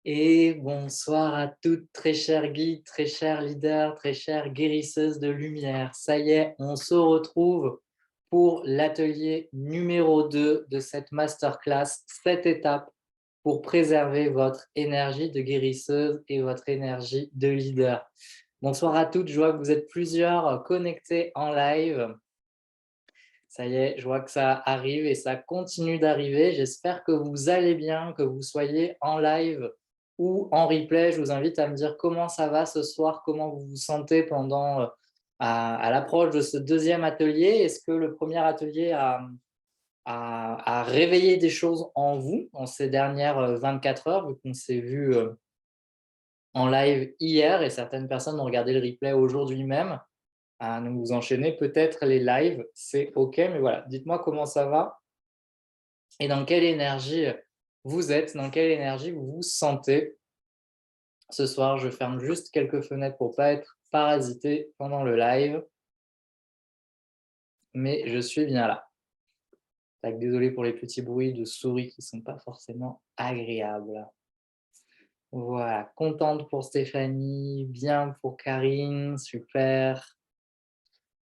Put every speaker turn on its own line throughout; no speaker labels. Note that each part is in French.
Et bonsoir à toutes, très chers guides, très chers leaders, très chères guérisseuses de lumière. Ça y est, on se retrouve pour l'atelier numéro 2 de cette masterclass, 7 étapes pour préserver votre énergie de guérisseuse et votre énergie de leader. Bonsoir à toutes, je vois que vous êtes plusieurs connectés en live. Ça y est, je vois que ça arrive et ça continue d'arriver. J'espère que vous allez bien, que vous soyez en live ou en replay. Je vous invite à me dire comment ça va ce soir, comment vous vous sentez pendant à l'approche de ce deuxième atelier. Est-ce que le premier atelier a réveillé des choses en vous en ces dernières 24 heures, vu qu'on s'est vu en live hier et certaines personnes ont regardé le replay aujourd'hui même. Ah, donc vous enchaînez peut-être les lives, c'est OK, mais voilà, dites-moi comment ça va et dans quelle énergie vous êtes, dans quelle énergie vous vous sentez. Ce soir, je ferme juste quelques fenêtres pour pas être parasité pendant le live, mais je suis bien là. Tac, désolé pour les petits bruits de souris qui sont pas forcément agréables. Voilà, contente pour Stéphanie, bien pour Karine, super.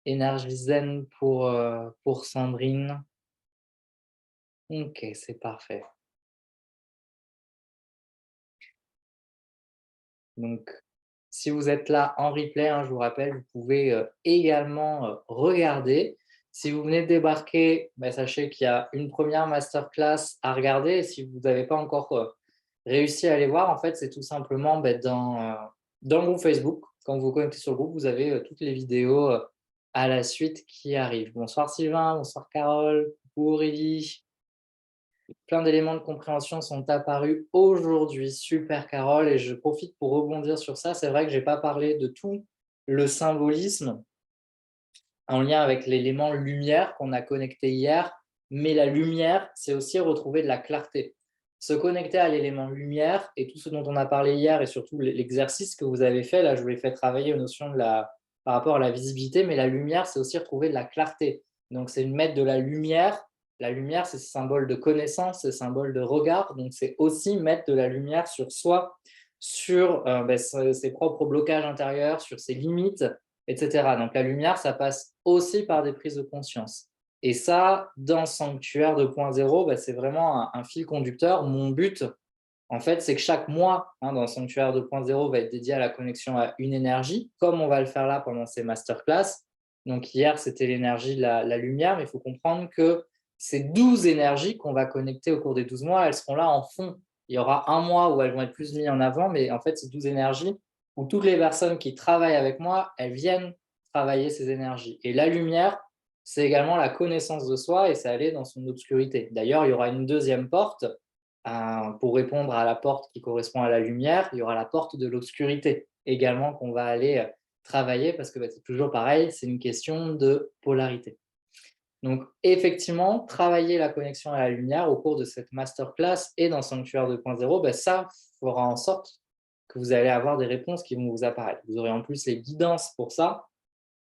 Énergie zen pour Sandrine. OK, c'est parfait. Donc, si vous êtes là en replay, hein, je vous rappelle, vous pouvez également regarder. Si vous venez de débarquer, bah, sachez qu'il y a une première masterclass à regarder. Et si vous n'avez pas encore réussi à aller voir, en fait, c'est tout simplement bah, dans le groupe Facebook. Quand vous vous connectez sur le groupe, vous avez toutes les vidéos à la suite qui arrivent. Bonsoir Sylvain, bonsoir Carole, coucou Aurélie. Plein d'éléments de compréhension sont apparus aujourd'hui. Super Carole, et je profite pour rebondir sur ça. C'est vrai que je n'ai pas parlé de tout le symbolisme en lien avec l'élément lumière qu'on a connecté hier, mais la lumière, c'est aussi retrouver de la clarté. Se connecter à l'élément lumière et tout ce dont on a parlé hier et surtout l'exercice que vous avez fait, là je vous l'ai fait travailler aux notions par rapport à la visibilité, mais la lumière, c'est aussi retrouver de la clarté. Donc c'est mettre de la lumière. La lumière, c'est symbole de connaissance, c'est symbole de regard, donc c'est aussi mettre de la lumière sur soi, sur ses propres blocages intérieurs, sur ses limites, etc. Donc la lumière, ça passe aussi par des prises de conscience. Et ça, dans Sanctuaire 2.0, c'est vraiment un fil conducteur. Mon but, en fait, c'est que chaque mois, dans Sanctuaire 2.0 va être dédié à la connexion à une énergie, comme on va le faire là pendant ces masterclass. Donc hier, c'était l'énergie de la lumière, mais il faut comprendre que ces 12 énergies qu'on va connecter au cours des 12 mois, elles seront là en fond. Il y aura un mois où elles vont être plus mises en avant, mais en fait, ces 12 énergies, où toutes les personnes qui travaillent avec moi, elles viennent travailler ces énergies. Et la lumière, c'est également la connaissance de soi et c'est aller dans son obscurité. D'ailleurs, il y aura une deuxième porte pour répondre à la porte qui correspond à la lumière. Il y aura la porte de l'obscurité également qu'on va aller travailler parce que c'est toujours pareil, c'est une question de polarité. Donc, effectivement, travailler la connexion à la lumière au cours de cette masterclass et dans Sanctuaire 2.0, ça fera en sorte que vous allez avoir des réponses qui vont vous apparaître. Vous aurez en plus les guidances pour ça,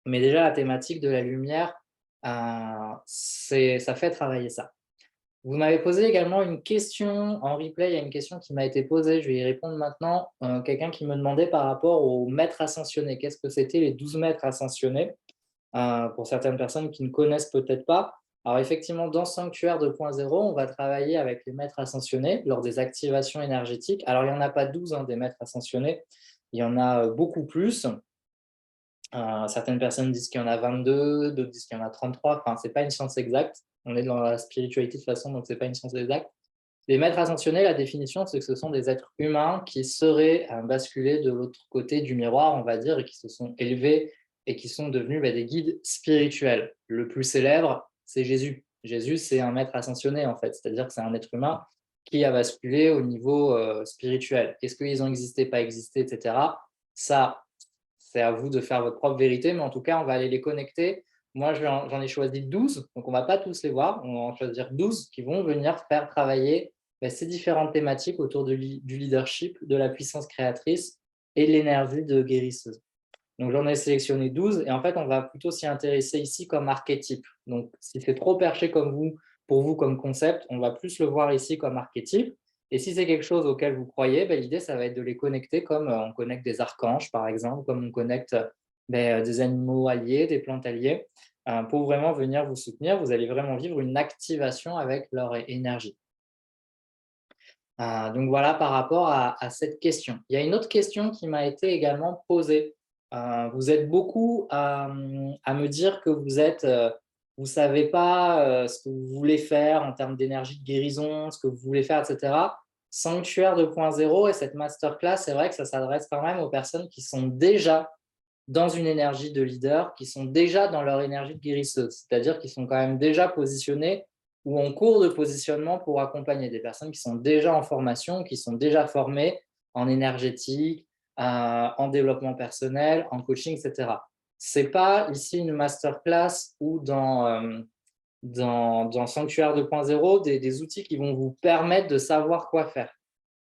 mais déjà la thématique de la lumière, ça fait travailler ça. Vous m'avez posé également une question en replay, il y a une question qui m'a été posée, je vais y répondre maintenant. Quelqu'un qui me demandait par rapport aux maîtres ascensionnés, qu'est-ce que c'était les 12 maîtres ascensionnés? Pour certaines personnes qui ne connaissent peut-être pas. Alors effectivement, dans Sanctuaire 2.0, on va travailler avec les maîtres ascensionnés lors des activations énergétiques. Alors il n'y en a pas 12 des maîtres ascensionnés, il y en a beaucoup plus. Certaines personnes disent qu'il y en a 22, d'autres disent qu'il y en a 33. Enfin, ce n'est pas une science exacte. On est dans la spiritualité de toute façon, donc ce n'est pas une science exacte. Les maîtres ascensionnés, la définition, c'est que ce sont des êtres humains qui seraient basculés de l'autre côté du miroir, on va dire, et qui se sont élevés et qui sont devenus des guides spirituels. Le plus célèbre, c'est Jésus. Jésus, c'est un maître ascensionné, en fait, c'est-à-dire que c'est un être humain qui a basculé au niveau spirituel. Est-ce qu'ils ont existé, pas existé, etc. Ça, c'est à vous de faire votre propre vérité, mais en tout cas, on va aller les connecter. Moi, j'en ai choisi 12, donc on ne va pas tous les voir. On va en choisir 12 qui vont venir faire travailler ces différentes thématiques autour du leadership, de la puissance créatrice et de l'énergie de guérisseuse. Donc, j'en ai sélectionné 12 et en fait, on va plutôt s'y intéresser ici comme archétype. Donc, si c'est trop perché comme pour vous comme concept, on va plus le voir ici comme archétype. Et si c'est quelque chose auquel vous croyez, l'idée, ça va être de les connecter comme on connecte des archanges, par exemple, comme on connecte des animaux alliés, des plantes alliées, pour vraiment venir vous soutenir. Vous allez vraiment vivre une activation avec leur énergie. Donc voilà par rapport à cette question. Il y a une autre question qui m'a été également posée. Vous êtes beaucoup à me dire que vous savez pas, ce que vous voulez faire en termes d'énergie de guérison, ce que vous voulez faire et cetera. Sanctuaire 2.0 et cette masterclass, c'est vrai que ça s'adresse quand même aux personnes qui sont déjà dans une énergie de leader, qui sont déjà dans leur énergie de guérisseuse, c'est-à-dire qui sont quand même déjà positionnés ou en cours de positionnement pour accompagner des personnes qui sont déjà en formation, qui sont déjà formées en énergétique, en développement personnel, en coaching, etc. Ce n'est pas ici une masterclass ou dans Sanctuaire 2.0 des outils qui vont vous permettre de savoir quoi faire.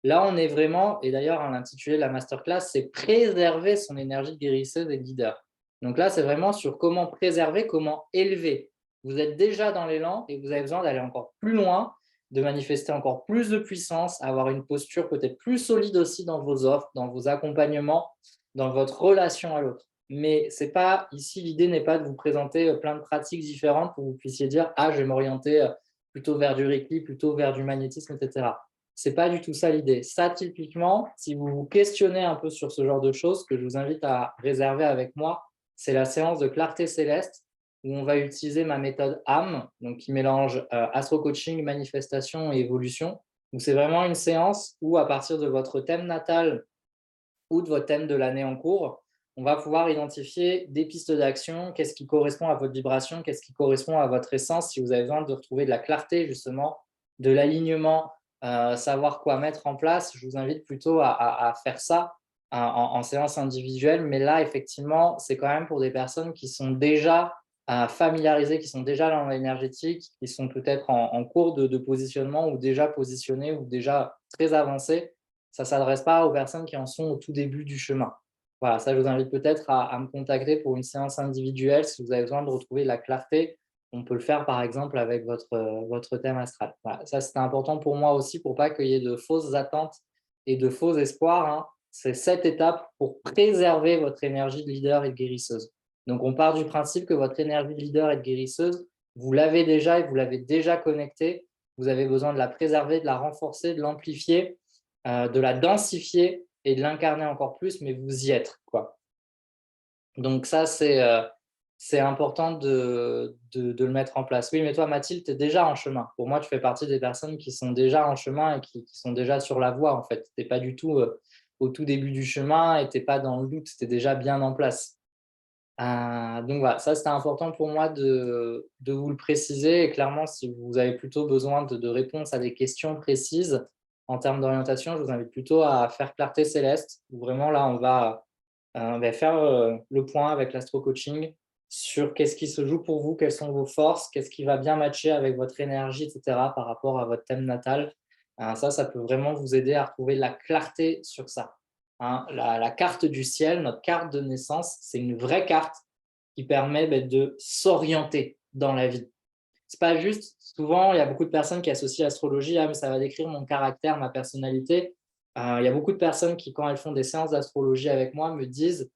Là, on est vraiment, et d'ailleurs, l'intitulé de la masterclass, c'est préserver son énergie de guérisseuse et de leader. Donc là, c'est vraiment sur comment préserver, comment élever. Vous êtes déjà dans l'élan et vous avez besoin d'aller encore plus loin, de manifester encore plus de puissance, avoir une posture peut-être plus solide aussi dans vos offres, dans vos accompagnements, dans votre relation à l'autre. Mais c'est pas ici, l'idée n'est pas de vous présenter plein de pratiques différentes pour que vous puissiez dire ah, je vais m'orienter plutôt vers du Reiki, plutôt vers du magnétisme, etc. C'est pas du tout ça l'idée. Ça, typiquement, si vous vous questionnez un peu sur ce genre de choses, que je vous invite à réserver avec moi, c'est la séance de clarté céleste où on va utiliser ma méthode âme, donc qui mélange astro-coaching, manifestation et évolution. Donc, c'est vraiment une séance où, à partir de votre thème natal ou de votre thème de l'année en cours, on va pouvoir identifier des pistes d'action, qu'est-ce qui correspond à votre vibration, qu'est-ce qui correspond à votre essence, si vous avez besoin de retrouver de la clarté, justement, de l'alignement, savoir quoi mettre en place. Je vous invite plutôt à faire ça en séance individuelle. Mais là, effectivement, c'est quand même pour des personnes qui sont déjà familiarisées, qui sont déjà dans l'énergétique, qui sont peut-être en cours de positionnement ou déjà positionnées ou déjà très avancées. Ça ne s'adresse pas aux personnes qui en sont au tout début du chemin. Voilà, ça, je vous invite peut-être à me contacter pour une séance individuelle si vous avez besoin de retrouver la clarté. On peut le faire, par exemple, avec votre thème astral. Voilà, ça, c'était important pour moi aussi pour pas qu'il y ait de fausses attentes et de faux espoirs, hein. C'est cette étape pour préserver votre énergie de leader et de guérisseuse. Donc, on part du principe que votre énergie de leader et de guérisseuse, vous l'avez déjà et vous l'avez déjà connectée. Vous avez besoin de la préserver, de la renforcer, de l'amplifier, de la densifier et de l'incarner encore plus, mais vous y êtes, quoi. Donc ça, c'est important de le mettre en place. Oui, mais toi, Mathilde, tu es déjà en chemin. Pour moi, tu fais partie des personnes qui sont déjà en chemin et qui sont déjà sur la voie, en fait. Tu n'es pas du tout au tout début du chemin et tu n'es pas dans le doute, tu es déjà bien en place. Donc voilà, ça, c'était important pour moi de vous le préciser. Et clairement, si vous avez plutôt besoin de réponses à des questions précises en termes d'orientation, je vous invite plutôt à faire Clarté Céleste, où vraiment là, on va faire le point avec l'astro-coaching sur qu'est-ce qui se joue pour vous, quelles sont vos forces, qu'est-ce qui va bien matcher avec votre énergie, etc., par rapport à votre thème natal. Ça peut vraiment vous aider à retrouver la clarté sur ça. Hein. La carte du ciel, notre carte de naissance, c'est une vraie carte qui permet de s'orienter dans la vie. C'est pas juste, souvent, il y a beaucoup de personnes qui associent l'astrologie à mais ça va décrire mon caractère, ma personnalité. Il y a beaucoup de personnes qui, quand elles font des séances d'astrologie avec moi, me disent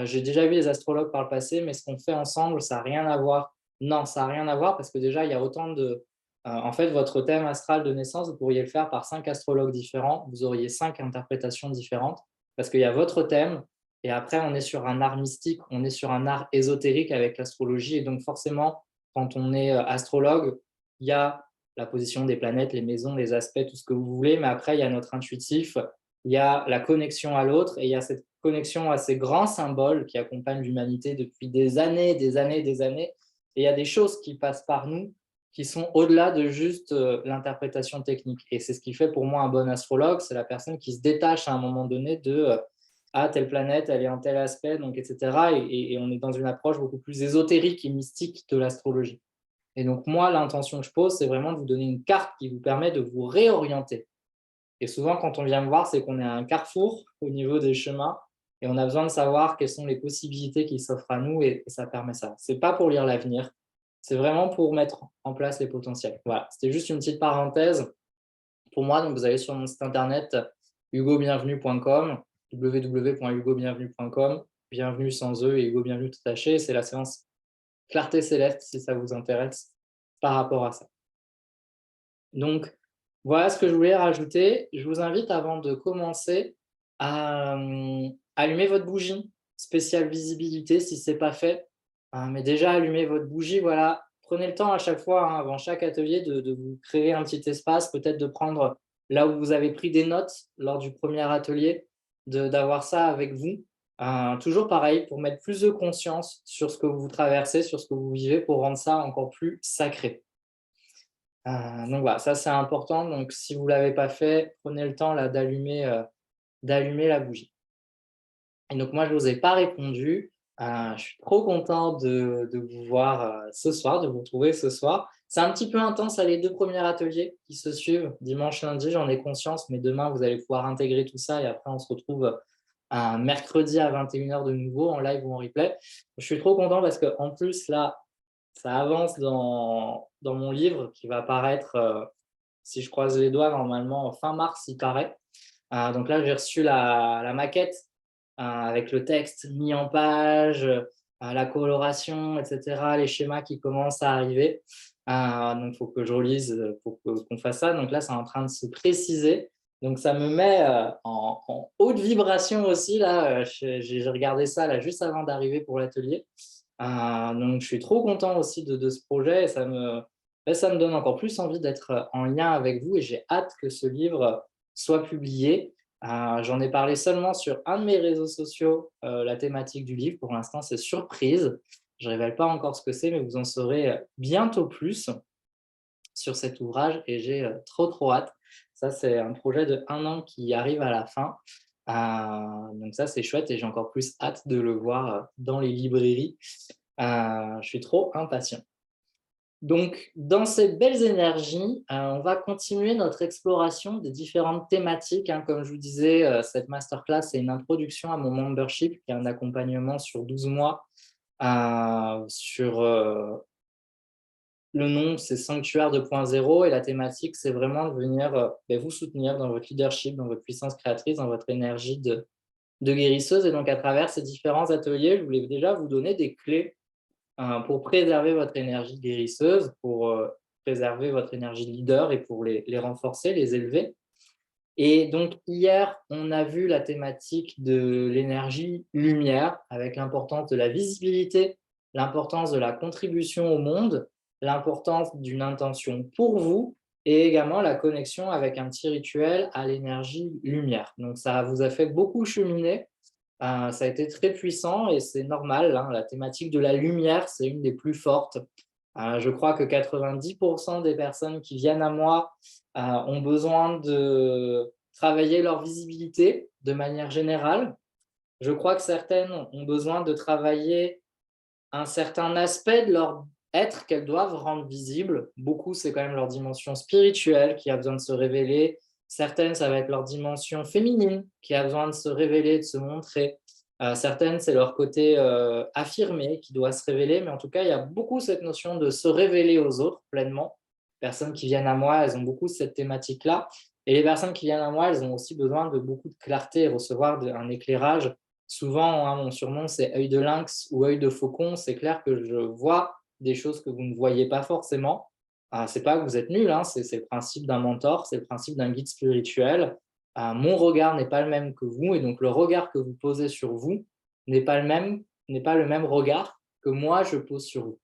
j'ai déjà vu les astrologues par le passé, mais ce qu'on fait ensemble, ça n'a rien à voir. Non, ça n'a rien à voir parce que déjà, il y a autant de. En fait, votre thème astral de naissance, vous pourriez le faire par 5 astrologues différents. Vous auriez 5 interprétations différentes parce qu'il y a votre thème. Et après, on est sur un art mystique, on est sur un art ésotérique avec l'astrologie. Et donc, forcément, quand on est astrologue, il y a la position des planètes, les maisons, les aspects, tout ce que vous voulez, mais après, il y a notre intuitif, il y a la connexion à l'autre et il y a cette connexion à ces grands symboles qui accompagnent l'humanité depuis des années, des années, des années. Et il y a des choses qui passent par nous qui sont au-delà de juste l'interprétation technique. Et c'est ce qui fait pour moi un bon astrologue, c'est la personne qui se détache à un moment donné de ah, telle planète, elle est en tel aspect, donc, etc. Et on est dans une approche beaucoup plus ésotérique et mystique de l'astrologie. Et donc, moi, l'intention que je pose, c'est vraiment de vous donner une carte qui vous permet de vous réorienter. Et souvent, quand on vient me voir, c'est qu'on est à un carrefour au niveau des chemins et on a besoin de savoir quelles sont les possibilités qui s'offrent à nous et ça permet ça. Ce n'est pas pour lire l'avenir, c'est vraiment pour mettre en place les potentiels. Voilà, c'était juste une petite parenthèse pour moi, donc vous allez sur mon site internet hugobienvenu.com, www.hugobienvenu.com, bienvenue sans E et Hugo bienvenue tout attaché. C'est la séance Clarté Céleste si ça vous intéresse par rapport à ça. Donc, voilà ce que je voulais rajouter. Je vous invite avant de commencer à allumer votre bougie spéciale visibilité si ce n'est pas fait. Mais déjà, allumez votre bougie, voilà. Prenez le temps à chaque fois, hein, avant chaque atelier, de vous créer un petit espace, peut-être de prendre là où vous avez pris des notes lors du premier atelier, d'avoir ça avec vous. Toujours pareil, pour mettre plus de conscience sur ce que vous traversez, sur ce que vous vivez, pour rendre ça encore plus sacré. Donc voilà, ça c'est important. Donc si vous ne l'avez pas fait, prenez le temps là d'allumer la bougie. Et donc moi je ne vous ai pas répondu. Je suis trop content de vous voir ce soir, de vous retrouver ce soir. C'est un petit peu intense à les 2 premiers ateliers qui se suivent, dimanche, lundi, j'en ai conscience, mais demain vous allez pouvoir intégrer tout ça et après on se retrouve un mercredi à 21h de nouveau en live ou en replay. Je suis trop content parce qu'en plus là, ça avance dans mon livre qui va paraître, si je croise les doigts, normalement fin mars, il paraît. Donc là, j'ai reçu la maquette avec le texte mis en page, la coloration, etc., les schémas qui commencent à arriver. Donc, il faut que je relise pour qu'on fasse ça. Donc là, c'est en train de se préciser. Donc, ça me met en haute vibration aussi. Là, j'ai regardé ça là, juste avant d'arriver pour l'atelier. Donc, je suis trop content aussi de ce projet et ça me donne encore plus envie d'être en lien avec vous et j'ai hâte que ce livre soit publié. J'en ai parlé seulement sur un de mes réseaux sociaux, la thématique du livre. Pour l'instant, c'est surprise. Je ne révèle pas encore ce que c'est, mais vous en saurez bientôt plus sur cet ouvrage et j'ai trop hâte. Ça, c'est un projet de 1 an qui arrive à la fin. Donc ça, c'est chouette et j'ai encore plus hâte de le voir dans les librairies. Je suis trop impatient. Donc, dans ces belles énergies, on va continuer notre exploration des différentes thématiques, hein. Comme je vous disais, cette masterclass, c'est une introduction à mon membership, qui est un accompagnement sur 12 mois. Le nom, c'est Sanctuaire 2.0 et la thématique, c'est vraiment de venir vous soutenir dans votre leadership, dans votre puissance créatrice, dans votre énergie de guérisseuse. Et donc, à travers ces différents ateliers, je voulais déjà vous donner des clés pour préserver votre énergie guérisseuse, pour préserver votre énergie de leader et pour les renforcer, les élever. Et donc, hier, on a vu la thématique de l'énergie lumière avec l'importance de la visibilité, l'importance de la contribution au monde, l'importance d'une intention pour vous et également la connexion avec un petit rituel à l'énergie lumière. Donc, ça vous a fait beaucoup cheminer. Ça a été très puissant et c'est normal, hein. La thématique de la lumière, c'est une des plus fortes. Je crois que 90% des personnes qui viennent à moi ont besoin de travailler leur visibilité de manière générale. Je crois que certaines ont besoin de travailler un certain aspect de leur être qu'elles doivent rendre visible. Beaucoup, c'est quand même leur dimension spirituelle qui a besoin de se révéler. Certaines, ça va être leur dimension féminine qui a besoin de se révéler, de se montrer. Certaines, c'est leur côté affirmé qui doit se révéler. Mais en tout cas, il y a beaucoup cette notion de se révéler aux autres pleinement. Les personnes qui viennent à moi, elles ont beaucoup cette thématique-là. Et les personnes qui viennent à moi, elles ont aussi besoin de beaucoup de clarté et recevoir un éclairage. Souvent, hein, mon surnom, c'est œil de lynx ou œil de faucon. C'est clair que je vois des choses que vous ne voyez pas forcément. Ce n'est pas que vous êtes nul, hein, c'est le principe d'un mentor, c'est le principe d'un guide spirituel. Mon regard n'est pas le même que vous et donc le regard que vous posez sur vous n'est pas le même regard que moi je pose sur vous.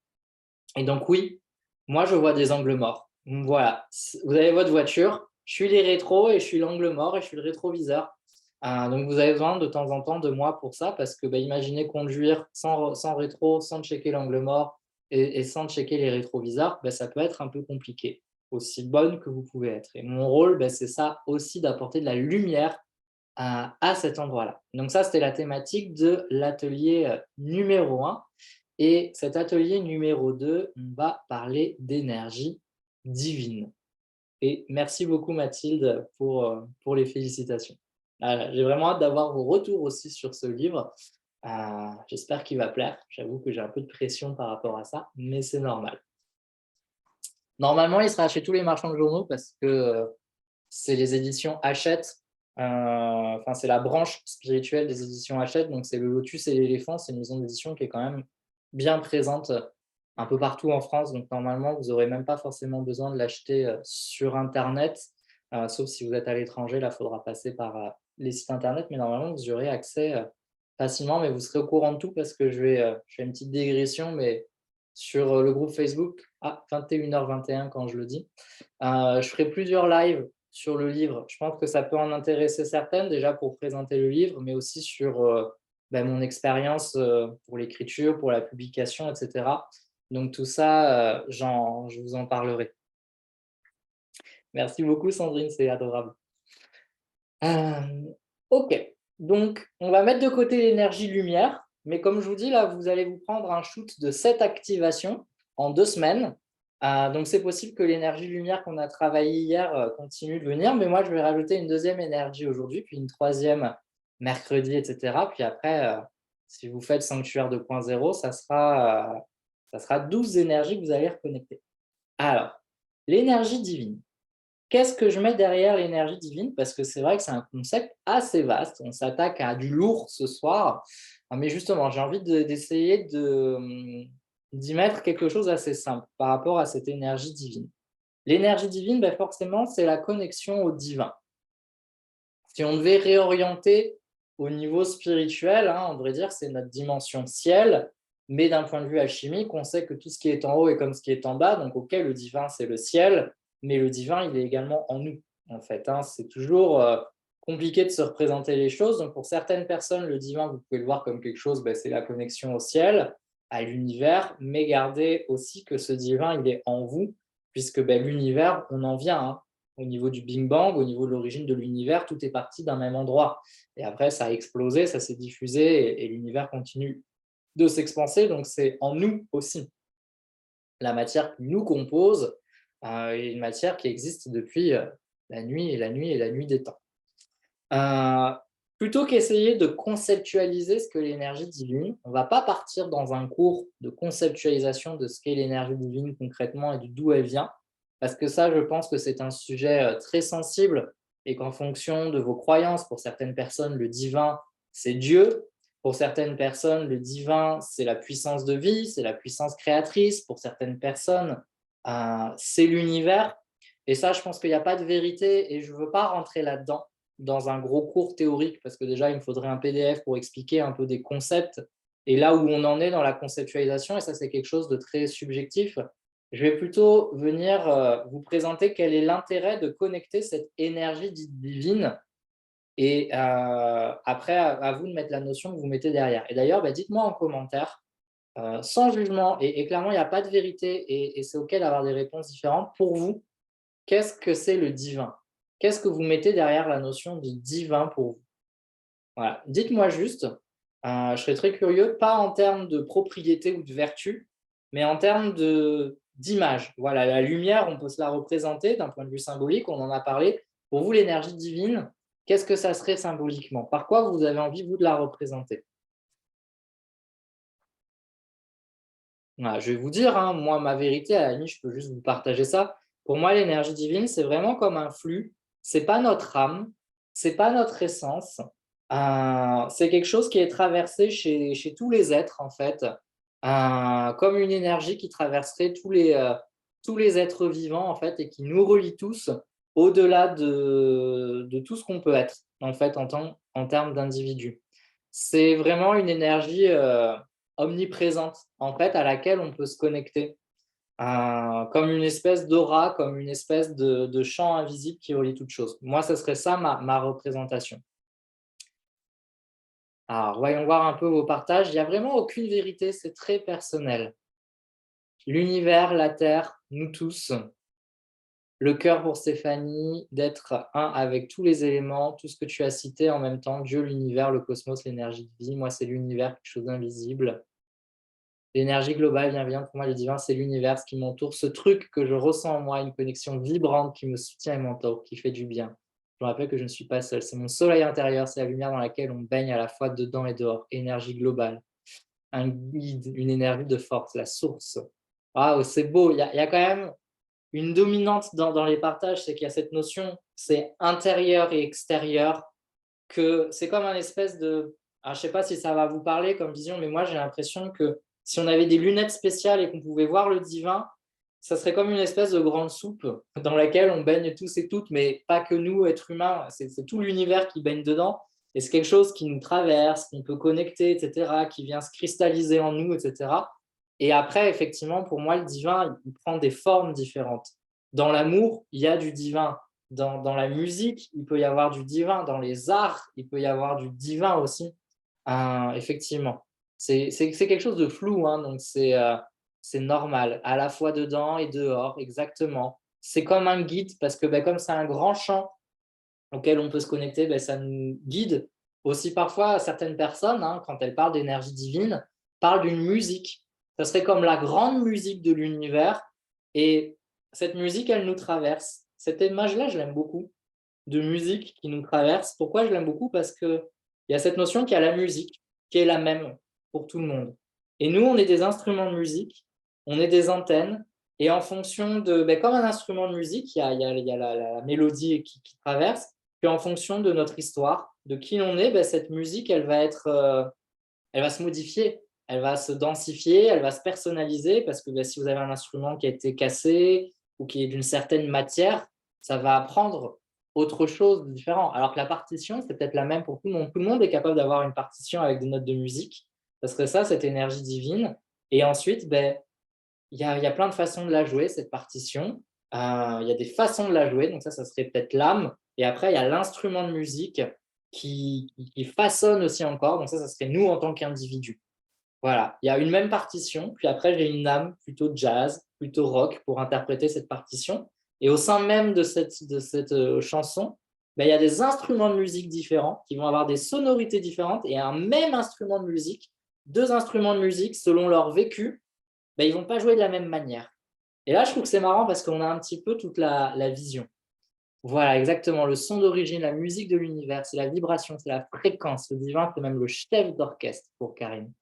Et donc oui, moi je vois des angles morts. Voilà, vous avez votre voiture, je suis les rétros et je suis l'angle mort et je suis le rétroviseur. Donc vous avez besoin de temps en temps de moi pour ça parce que imaginez conduire sans rétro, sans checker l'angle mort et sans checker les rétroviseurs, ça peut être un peu compliqué, aussi bonne que vous pouvez être. Et mon rôle, c'est ça aussi d'apporter de la lumière à cet endroit-là. Donc ça, c'était la thématique de l'atelier numéro 1. Et cet atelier numéro 2, on va parler d'énergie divine. Et merci beaucoup Mathilde pour les félicitations. J'ai vraiment hâte d'avoir vos retours aussi sur ce livre. J'espère qu'il va plaire. J'avoue que j'ai un peu de pression par rapport à ça, mais c'est normal. Normalement, il sera chez tous les marchands de journaux parce que c'est les éditions Hachette. Enfin, c'est la branche spirituelle des éditions Hachette. Donc, c'est le Lotus et l'éléphant. C'est une maison d'édition qui est quand même bien présente un peu partout en France. Donc, normalement, vous n'aurez même pas forcément besoin de l'acheter sur Internet, sauf si vous êtes à l'étranger. Là, il faudra passer par les sites Internet. Mais normalement, vous y aurez accès facilement. Mais vous serez au courant de tout parce que je fais une petite digression, mais sur le groupe Facebook, à 21h21 quand je le dis, je ferai plusieurs lives sur le livre. Je pense que ça peut en intéresser certaines, déjà pour présenter le livre, mais aussi sur mon expérience pour l'écriture, pour la publication, etc. Donc tout ça, je vous en parlerai. Merci beaucoup Sandrine, c'est adorable. Ok, donc on va mettre de côté l'énergie lumière, mais comme je vous dis, là, vous allez vous prendre un shoot de 7 activations en 2 semaines. Donc c'est possible que l'énergie lumière qu'on a travaillée hier continue de venir, mais moi je vais rajouter une deuxième énergie aujourd'hui, puis une troisième mercredi, etc. Puis après, si vous faites Sanctuaire 2.0, ça sera 12 énergies que vous allez reconnecter. Alors, l'énergie divine. Qu'est-ce que je mets derrière l'énergie divine? Parce que c'est vrai que c'est un concept assez vaste. On s'attaque à du lourd ce soir. Mais justement, j'ai envie d'essayer d'y mettre quelque chose d'assez simple par rapport à cette énergie divine. L'énergie divine, forcément, c'est la connexion au divin. Si on devait réorienter au niveau spirituel, on devrait dire que c'est notre dimension ciel, mais d'un point de vue alchimique, on sait que tout ce qui est en haut est comme ce qui est en bas, donc ok, le divin c'est le ciel, mais le divin il est également en nous, en fait. C'est toujours compliqué de se représenter les choses, donc pour certaines personnes, le divin, vous pouvez le voir comme quelque chose, c'est la connexion au ciel, à l'univers, mais gardez aussi que ce divin, il est en vous, puisque l'univers, on en vient, au niveau du Big Bang, au niveau de l'origine de l'univers, tout est parti d'un même endroit. Et après, ça a explosé, ça s'est diffusé et l'univers continue de s'expanser. Donc, c'est en nous aussi. La matière qui nous compose est une matière qui existe depuis la nuit et la nuit et la nuit des temps. Plutôt qu'essayer de conceptualiser ce que l'énergie divine, on ne va pas partir dans un cours de conceptualisation de ce qu'est l'énergie divine concrètement et d'où elle vient, parce que ça, je pense que c'est un sujet très sensible et qu'en fonction de vos croyances, pour certaines personnes, le divin, c'est Dieu. Pour certaines personnes, le divin, c'est la puissance de vie, c'est la puissance créatrice. Pour certaines personnes, c'est l'univers. Et ça, je pense qu'il n'y a pas de vérité et je ne veux pas rentrer là-dedans dans un gros cours théorique, parce que déjà, il me faudrait un PDF pour expliquer un peu des concepts et là où on en est dans la conceptualisation, et ça, c'est quelque chose de très subjectif. Je vais plutôt venir vous présenter quel est l'intérêt de connecter cette énergie divine et après, à vous de mettre la notion que vous mettez derrière. Et d'ailleurs, dites-moi en commentaire, sans jugement, et clairement, il n'y a pas de vérité et c'est OK d'avoir des réponses différentes. Pour vous, qu'est-ce que c'est le divin? Qu'est-ce que vous mettez derrière la notion de divin pour vous? Voilà. Dites-moi juste, je serais très curieux, pas en termes de propriété ou de vertu, mais en termes d'image. Voilà, la lumière, on peut se la représenter d'un point de vue symbolique, on en a parlé. Pour vous, l'énergie divine, qu'est-ce que ça serait symboliquement? Par quoi vous avez envie, vous, de la représenter? Voilà, je vais vous dire, moi, ma vérité, à la limite, je peux juste vous partager ça. Pour moi, l'énergie divine, c'est vraiment comme un flux. C'est pas notre âme, c'est pas notre essence. C'est quelque chose qui est traversé chez tous les êtres, en fait, comme une énergie qui traverserait tous les êtres vivants, en fait, et qui nous relie tous au-delà de tout ce qu'on peut être, en fait, en termes d'individus. C'est vraiment une énergie omniprésente, en fait, à laquelle on peut se connecter, comme une espèce d'aura, comme une espèce de champ invisible qui relie toutes choses. Moi, ce serait ça ma représentation. Alors, voyons voir un peu vos partages. Il n'y a vraiment aucune vérité, c'est très personnel. L'univers, la Terre, nous tous. Le cœur pour Stéphanie, d'être un avec tous les éléments, tout ce que tu as cité en même temps, Dieu, l'univers, le cosmos, l'énergie de vie. Moi, c'est l'univers, quelque chose d'invisible. L'énergie globale bienveillante, pour moi, le divin, c'est l'univers, ce qui m'entoure, ce truc que je ressens en moi, une connexion vibrante qui me soutient et m'entoure, qui fait du bien. Je me rappelle que je ne suis pas seul. C'est mon soleil intérieur, c'est la lumière dans laquelle on baigne à la fois dedans et dehors. Énergie globale, un guide, une énergie de force, la source. Waouh, c'est beau. Il y a quand même une dominante dans les partages, c'est qu'il y a cette notion c'est intérieur et extérieur, que c'est comme un espèce de… Alors, je ne sais pas si ça va vous parler comme vision, mais moi, j'ai l'impression que si on avait des lunettes spéciales et qu'on pouvait voir le divin, ça serait comme une espèce de grande soupe dans laquelle on baigne tous et toutes, mais pas que nous, êtres humains, c'est tout l'univers qui baigne dedans. Et c'est quelque chose qui nous traverse, qu'on peut connecter, etc., qui vient se cristalliser en nous, etc. Et après, effectivement, pour moi, le divin, il prend des formes différentes. Dans l'amour, il y a du divin. Dans la musique, il peut y avoir du divin. Dans les arts, il peut y avoir du divin aussi. Effectivement. C'est quelque chose de flou, hein, donc c'est normal, à la fois dedans et dehors, exactement. C'est comme un guide, parce que comme c'est un grand champ auquel on peut se connecter, ça nous guide. Aussi parfois, certaines personnes, hein, quand elles parlent d'énergie divine, parlent d'une musique. Ça serait comme la grande musique de l'univers, et cette musique, elle nous traverse. Cette image-là, je l'aime beaucoup, de musique qui nous traverse. Pourquoi je l'aime beaucoup? Parce qu'il y a cette notion qu'il y a la musique, qui est la même pour tout le monde. Et nous, on est des instruments de musique, on est des antennes, et en fonction de, comme un instrument de musique, il y a la mélodie qui traverse, puis en fonction de notre histoire, de qui l'on est, cette musique, elle va se modifier, elle va se densifier, elle va se personnaliser, parce que si vous avez un instrument qui a été cassé ou qui est d'une certaine matière, ça va apprendre autre chose de différent. Alors que la partition, c'est peut-être la même pour tout le monde. Tout le monde est capable d'avoir une partition avec des notes de musique. Ça serait ça, cette énergie divine. Et ensuite, il y a plein de façons de la jouer, cette partition. Il y a des façons de la jouer, donc ça serait peut-être l'âme. Et après, il y a l'instrument de musique qui façonne aussi encore. Donc ça serait nous en tant qu'individus. Voilà, il y a une même partition, puis après, j'ai une âme plutôt jazz, plutôt rock pour interpréter cette partition. Et au sein même de cette chanson, il y a des instruments de musique différents qui vont avoir des sonorités différentes, et un même instrument de musique, deux instruments de musique, selon leur vécu, ils ne vont pas jouer de la même manière. Et là, je trouve que c'est marrant parce qu'on a un petit peu toute la vision. Voilà, exactement. Le son d'origine, la musique de l'univers, c'est la vibration, c'est la fréquence. Le divin, c'est même le chef d'orchestre pour Karine.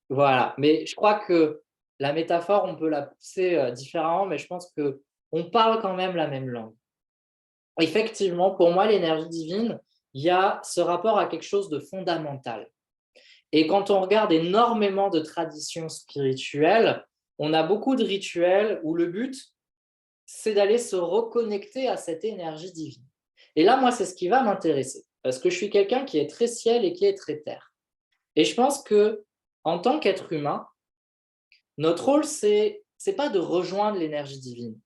Voilà, mais je crois que la métaphore, on peut la pousser différemment, mais je pense qu'on parle quand même la même langue. Effectivement, pour moi, l'énergie divine, il y a ce rapport à quelque chose de fondamental. Et quand on regarde énormément de traditions spirituelles, on a beaucoup de rituels où le but, c'est d'aller se reconnecter à cette énergie divine. Et là, moi, c'est ce qui va m'intéresser, parce que je suis quelqu'un qui est très ciel et qui est très terre. Et je pense que en tant qu'être humain, notre rôle, c'est pas de rejoindre l'énergie divine,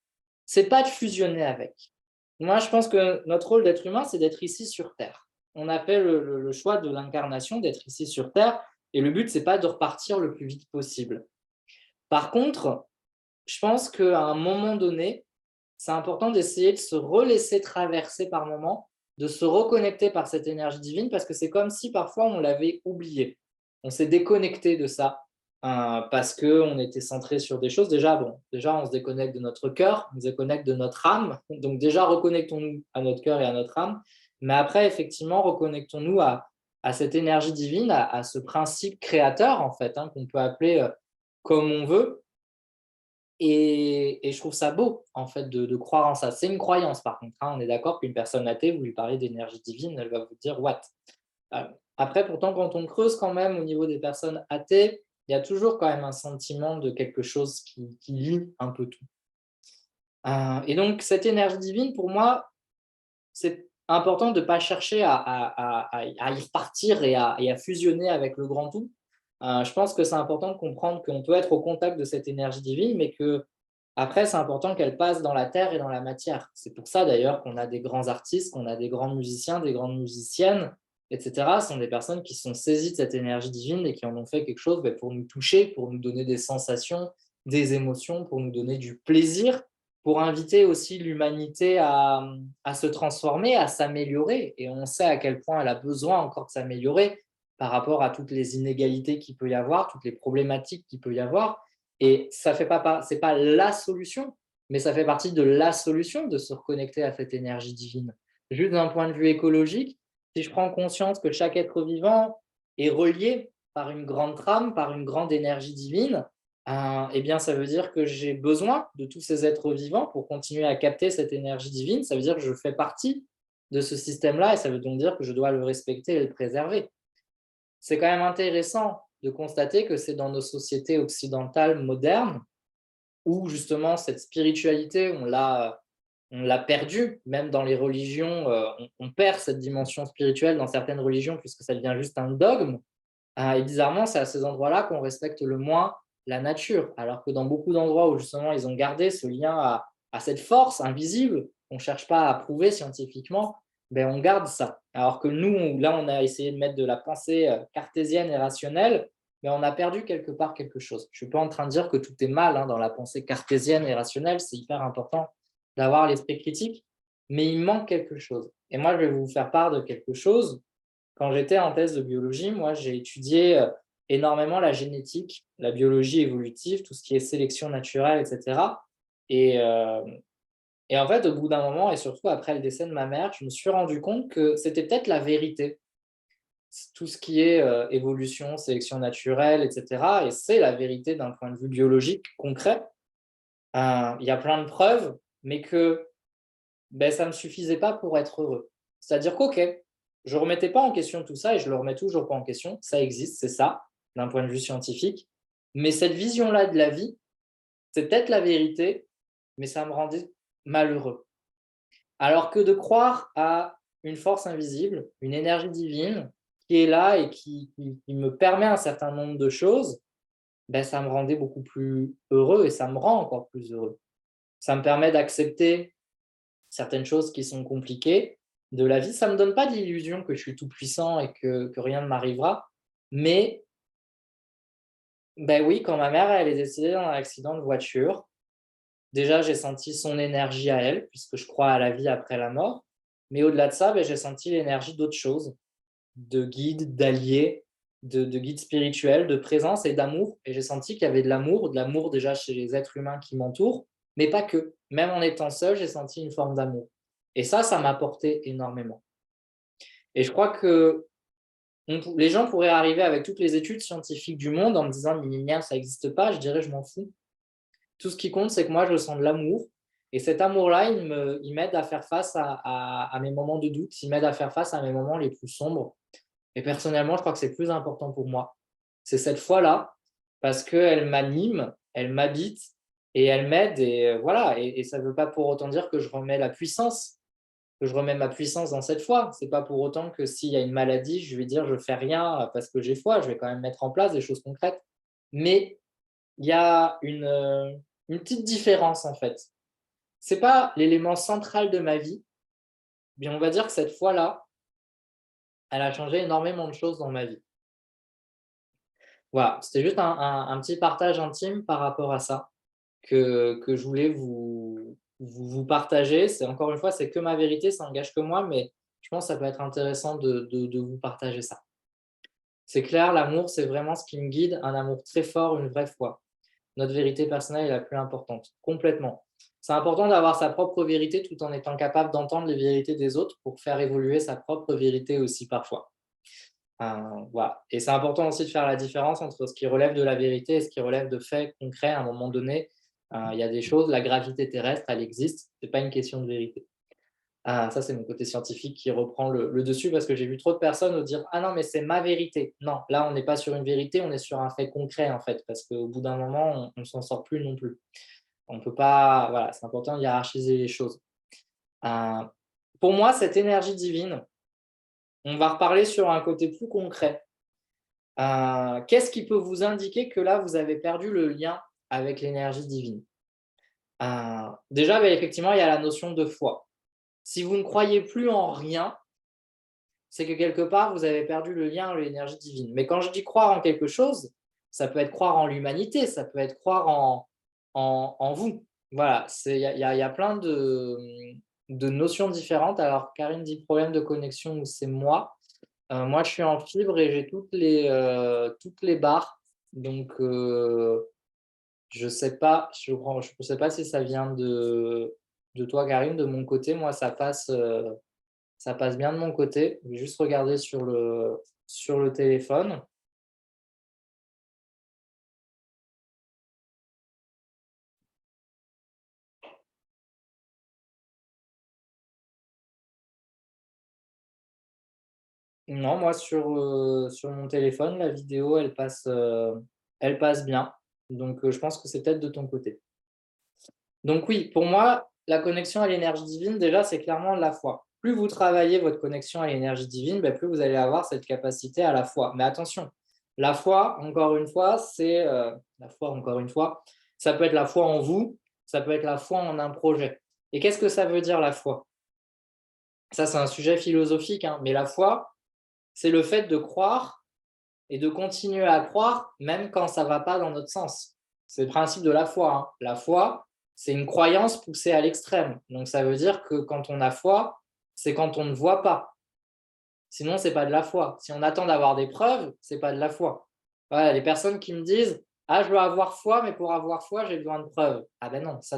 c'est pas de fusionner avec. Moi, je pense que notre rôle d'être humain, c'est d'être ici sur Terre. On a fait le choix de l'incarnation, d'être ici sur Terre, et le but, c'est pas de repartir le plus vite possible. Par contre, je pense qu'à un moment donné, c'est important d'essayer de se relaisser traverser par moment, de se reconnecter par cette énergie divine, parce que c'est comme si parfois on l'avait oublié. On s'est déconnecté de ça parce qu'on était centré sur des choses. Déjà, on se déconnecte de notre cœur, on se déconnecte de notre âme. Donc déjà, reconnectons-nous à notre cœur et à notre âme. Mais après, effectivement, reconnectons-nous à cette énergie divine, à ce principe créateur, en fait, qu'on peut appeler comme on veut. Et je trouve ça beau, en fait, de croire en ça. C'est une croyance, par contre. On est d'accord qu'une personne athée, vous lui parlez d'énergie divine, elle va vous dire what. Après, pourtant, quand on creuse quand même au niveau des personnes athées, il y a toujours quand même un sentiment de quelque chose qui lie un peu tout. Et donc, cette énergie divine, pour moi, c'est important de ne pas chercher à y repartir et à fusionner avec le grand tout. Je pense que c'est important de comprendre qu'on peut être au contact de cette énergie divine, mais que après, c'est important qu'elle passe dans la terre et dans la matière. C'est pour ça d'ailleurs qu'on a des grands artistes, qu'on a des grands musiciens, des grandes musiciennes, etc. Ce sont des personnes qui sont saisies de cette énergie divine et qui en ont fait quelque chose pour nous toucher, pour nous donner des sensations, des émotions, pour nous donner du plaisir, pour inviter aussi l'humanité à se transformer, à s'améliorer. Et on sait à quel point elle a besoin encore de s'améliorer par rapport à toutes les inégalités qu'il peut y avoir, toutes les problématiques qu'il peut y avoir. Et ça fait pas, c'est pas la solution, mais ça fait partie de la solution de se reconnecter à cette énergie divine. Juste d'un point de vue écologique, si je prends conscience que chaque être vivant est relié par une grande trame, par une grande énergie divine, eh bien, ça veut dire que j'ai besoin de tous ces êtres vivants pour continuer à capter cette énergie divine. Ça veut dire que je fais partie de ce système-là et ça veut donc dire que je dois le respecter et le préserver. C'est quand même intéressant de constater que c'est dans nos sociétés occidentales modernes où justement cette spiritualité, on l'a perdue, même dans les religions, on perd cette dimension spirituelle dans certaines religions puisque ça devient juste un dogme. Et bizarrement, c'est à ces endroits-là qu'on respecte le moins la nature, alors que dans beaucoup d'endroits où justement ils ont gardé ce lien à cette force invisible, on ne cherche pas à prouver scientifiquement, ben on garde ça. Alors que nous, là, on a essayé de mettre de la pensée cartésienne et rationnelle, mais on a perdu quelque part quelque chose. Je ne suis pas en train de dire que tout est mal dans la pensée cartésienne et rationnelle, c'est hyper important d'avoir l'esprit critique, mais il manque quelque chose. Et moi, je vais vous faire part de quelque chose. Quand j'étais en thèse de biologie, moi, j'ai étudié énormément la génétique, la biologie évolutive, tout ce qui est sélection naturelle, etc. Et, euh, et en fait, au bout d'un moment, et surtout après le décès de ma mère, je me suis rendu compte que c'était peut-être la vérité, tout ce qui est évolution, sélection naturelle, etc. Et c'est la vérité d'un point de vue biologique concret. Il y a plein de preuves, mais que ben, ça ne me suffisait pas pour être heureux. C'est-à-dire qu'ok, je ne remettais pas en question tout ça et je ne le remets toujours pas en question. Ça existe, c'est ça, d'un point de vue scientifique. Mais cette vision-là de la vie, c'est peut-être la vérité, mais ça me rendait malheureux. Alors que de croire à une force invisible, une énergie divine qui est là et qui me permet un certain nombre de choses, ben, ça me rendait beaucoup plus heureux et ça me rend encore plus heureux. Ça me permet d'accepter certaines choses qui sont compliquées de la vie. Ça ne me donne pas d'illusion que je suis tout puissant et que rien ne m'arrivera. Mais ben oui, quand ma mère elle est décédée dans un accident de voiture, déjà j'ai senti son énergie à elle, puisque je crois à la vie après la mort. Mais au-delà de ça, ben, j'ai senti l'énergie d'autres choses, de guides, d'alliés, de guides spirituels, de présence et d'amour. Et j'ai senti qu'il y avait de l'amour déjà chez les êtres humains qui m'entourent, mais pas que. Même en étant seul, j'ai senti une forme d'amour. Et ça m'a apporté énormément. Et je crois que les gens pourraient arriver avec toutes les études scientifiques du monde en me disant ça n'existe pas, je dirais je m'en fous. Tout ce qui compte, c'est que moi, je ressens de l'amour. Et cet amour-là, il m'aide à faire face à mes moments de doute, il m'aide à faire face à mes moments les plus sombres. Et personnellement, je crois que c'est plus important pour moi. C'est cette foi-là, parce qu'elle m'anime, elle m'habite et elle m'aide. Et voilà, et ça ne veut pas pour autant dire que je remets la puissance, que je remets ma puissance dans cette foi. C'est pas pour autant que s'il y a une maladie, je vais dire je fais rien parce que j'ai foi. Je vais quand même mettre en place des choses concrètes. Mais il y a une petite différence en fait. C'est pas l'élément central de ma vie, mais on va dire que cette foi-là, elle a changé énormément de choses dans ma vie. Voilà, c'était juste un petit partage intime par rapport à ça que je voulais vous partager. C'est encore une fois, c'est que ma vérité, ça n'engage que moi, mais je pense que ça peut être intéressant de vous partager ça. C'est clair, l'amour, c'est vraiment ce qui me guide, un amour très fort, une vraie foi. Notre vérité personnelle est la plus importante, complètement. C'est important d'avoir sa propre vérité tout en étant capable d'entendre les vérités des autres pour faire évoluer sa propre vérité aussi parfois. Voilà. Et c'est important aussi de faire la différence entre ce qui relève de la vérité et ce qui relève de faits concrets à un moment donné. Il y a des choses, la gravité terrestre, elle existe, ce n'est pas une question de vérité. Ça, c'est mon côté scientifique qui reprend le dessus parce que j'ai vu trop de personnes dire ah non, mais c'est ma vérité. Non, là, on n'est pas sur une vérité, on est sur un fait concret en fait, parce qu'au bout d'un moment, on ne s'en sort plus non plus. On ne peut pas, voilà, c'est important de hiérarchiser les choses. Euh, pour moi, cette énergie divine, on va reparler sur un côté plus concret. Qu'est-ce qui peut vous indiquer que là, vous avez perdu le lien avec l'énergie divine? Déjà, effectivement, il y a la notion de foi. Si vous ne croyez plus en rien, c'est que quelque part, vous avez perdu le lien à l'énergie divine. Mais quand je dis croire en quelque chose, ça peut être croire en l'humanité, ça peut être croire en vous. Voilà, il y a plein de notions différentes. Alors, Karine dit problème de connexion ou c'est moi. Moi, je suis en fibre et j'ai toutes les barres. Donc, je ne sais pas, je sais pas si ça vient de toi, Karine. De mon côté, moi, ça passe bien de mon côté. Je vais juste regarder sur le téléphone. Non, moi sur mon téléphone, la vidéo, elle passe bien. Donc, je pense que c'est peut-être de ton côté. Donc oui, pour moi, la connexion à l'énergie divine, déjà, c'est clairement la foi. Plus vous travaillez votre connexion à l'énergie divine, plus vous allez avoir cette capacité à la foi. Mais attention, la foi, encore une fois, ça peut être la foi en vous, ça peut être la foi en un projet. Et qu'est-ce que ça veut dire la foi? Ça, c'est un sujet philosophique, hein, mais la foi, c'est le fait de croire et de continuer à croire même quand ça ne va pas dans notre sens. C'est le principe de la foi, hein. La foi, c'est une croyance poussée à l'extrême. Donc ça veut dire que quand on a foi, c'est quand on ne voit pas. Sinon, c'est pas de la foi. Si on attend d'avoir des preuves, c'est pas de la foi. Voilà, les personnes qui me disent: «Ah, je veux avoir foi, mais pour avoir foi, j'ai besoin de preuves». Ah ben non, ça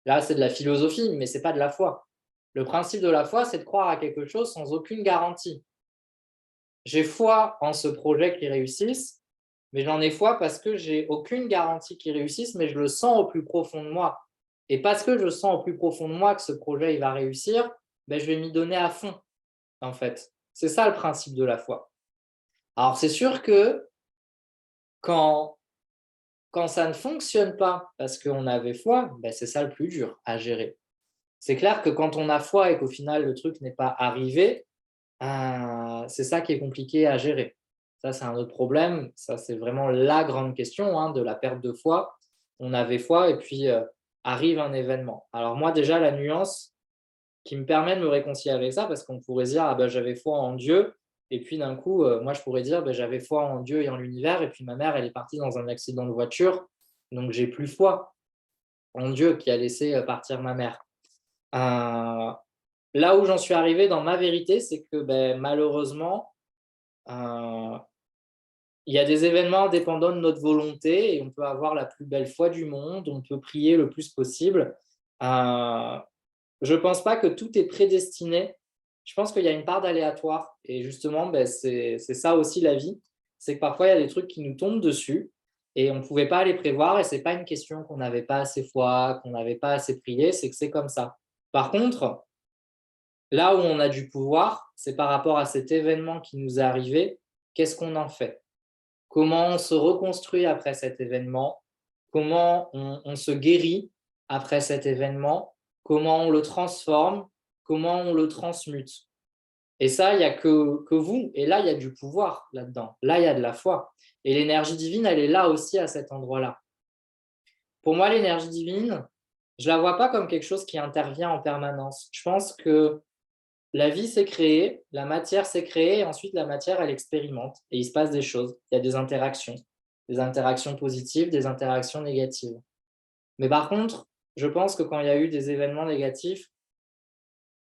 là, c'est de la philosophie, mais c'est pas de la foi. Le principe de la foi, c'est de croire à quelque chose sans aucune garantie. J'ai foi en ce projet qui réussisse, mais j'en ai foi parce que j'ai aucune garantie qu'il réussisse, mais je le sens au plus profond de moi. Et parce que je sens au plus profond de moi que ce projet il va réussir, je vais m'y donner à fond, en fait. C'est ça le principe de la foi. Alors c'est sûr que quand, quand ça ne fonctionne pas parce qu'on avait foi, c'est ça le plus dur à gérer. C'est clair que quand on a foi et qu'au final le truc n'est pas arrivé, c'est ça qui est compliqué à gérer. Ça, c'est un autre problème. Ça, c'est vraiment la grande question, hein, de la perte de foi. On avait foi et puis, arrive un événement. Alors moi, déjà, la nuance qui me permet de me réconcilier avec ça, parce qu'on pourrait se dire: «Ah j'avais foi en Dieu» et puis d'un coup, moi, je pourrais dire: «J'avais foi en Dieu et en l'univers» et puis ma mère, elle est partie dans un accident de voiture, donc j'ai plus foi en Dieu qui a laissé, partir ma mère. Heu, Là où j'en suis arrivé dans ma vérité, c'est que, malheureusement, Heu, il y a des événements dépendant de notre volonté et on peut avoir la plus belle foi du monde, on peut prier le plus possible. Heu, je ne pense pas que tout est prédestiné. Je pense qu'il y a une part d'aléatoire et justement, c'est ça aussi la vie. C'est que parfois il y a des trucs qui nous tombent dessus et on ne pouvait pas les prévoir et c'est pas une question qu'on n'avait pas assez foi, qu'on n'avait pas assez prié, c'est que c'est comme ça. Par contre, là où on a du pouvoir, c'est par rapport à cet événement qui nous est arrivé, qu'est-ce qu'on en fait? Comment on se reconstruit après cet événement? Comment on se guérit après cet événement? Comment on le transforme? Comment on le transmute? Et ça, il y a que vous et là, il y a du pouvoir là-dedans. Là, il y a de la foi et l'énergie divine, elle est là aussi à cet endroit-là. Pour moi, l'énergie divine, je la vois pas comme quelque chose qui intervient en permanence. Je pense que la vie s'est créée, la matière s'est créée et ensuite la matière, elle expérimente et il se passe des choses. Il y a des interactions positives, des interactions négatives. Mais par contre, je pense que quand il y a eu des événements négatifs,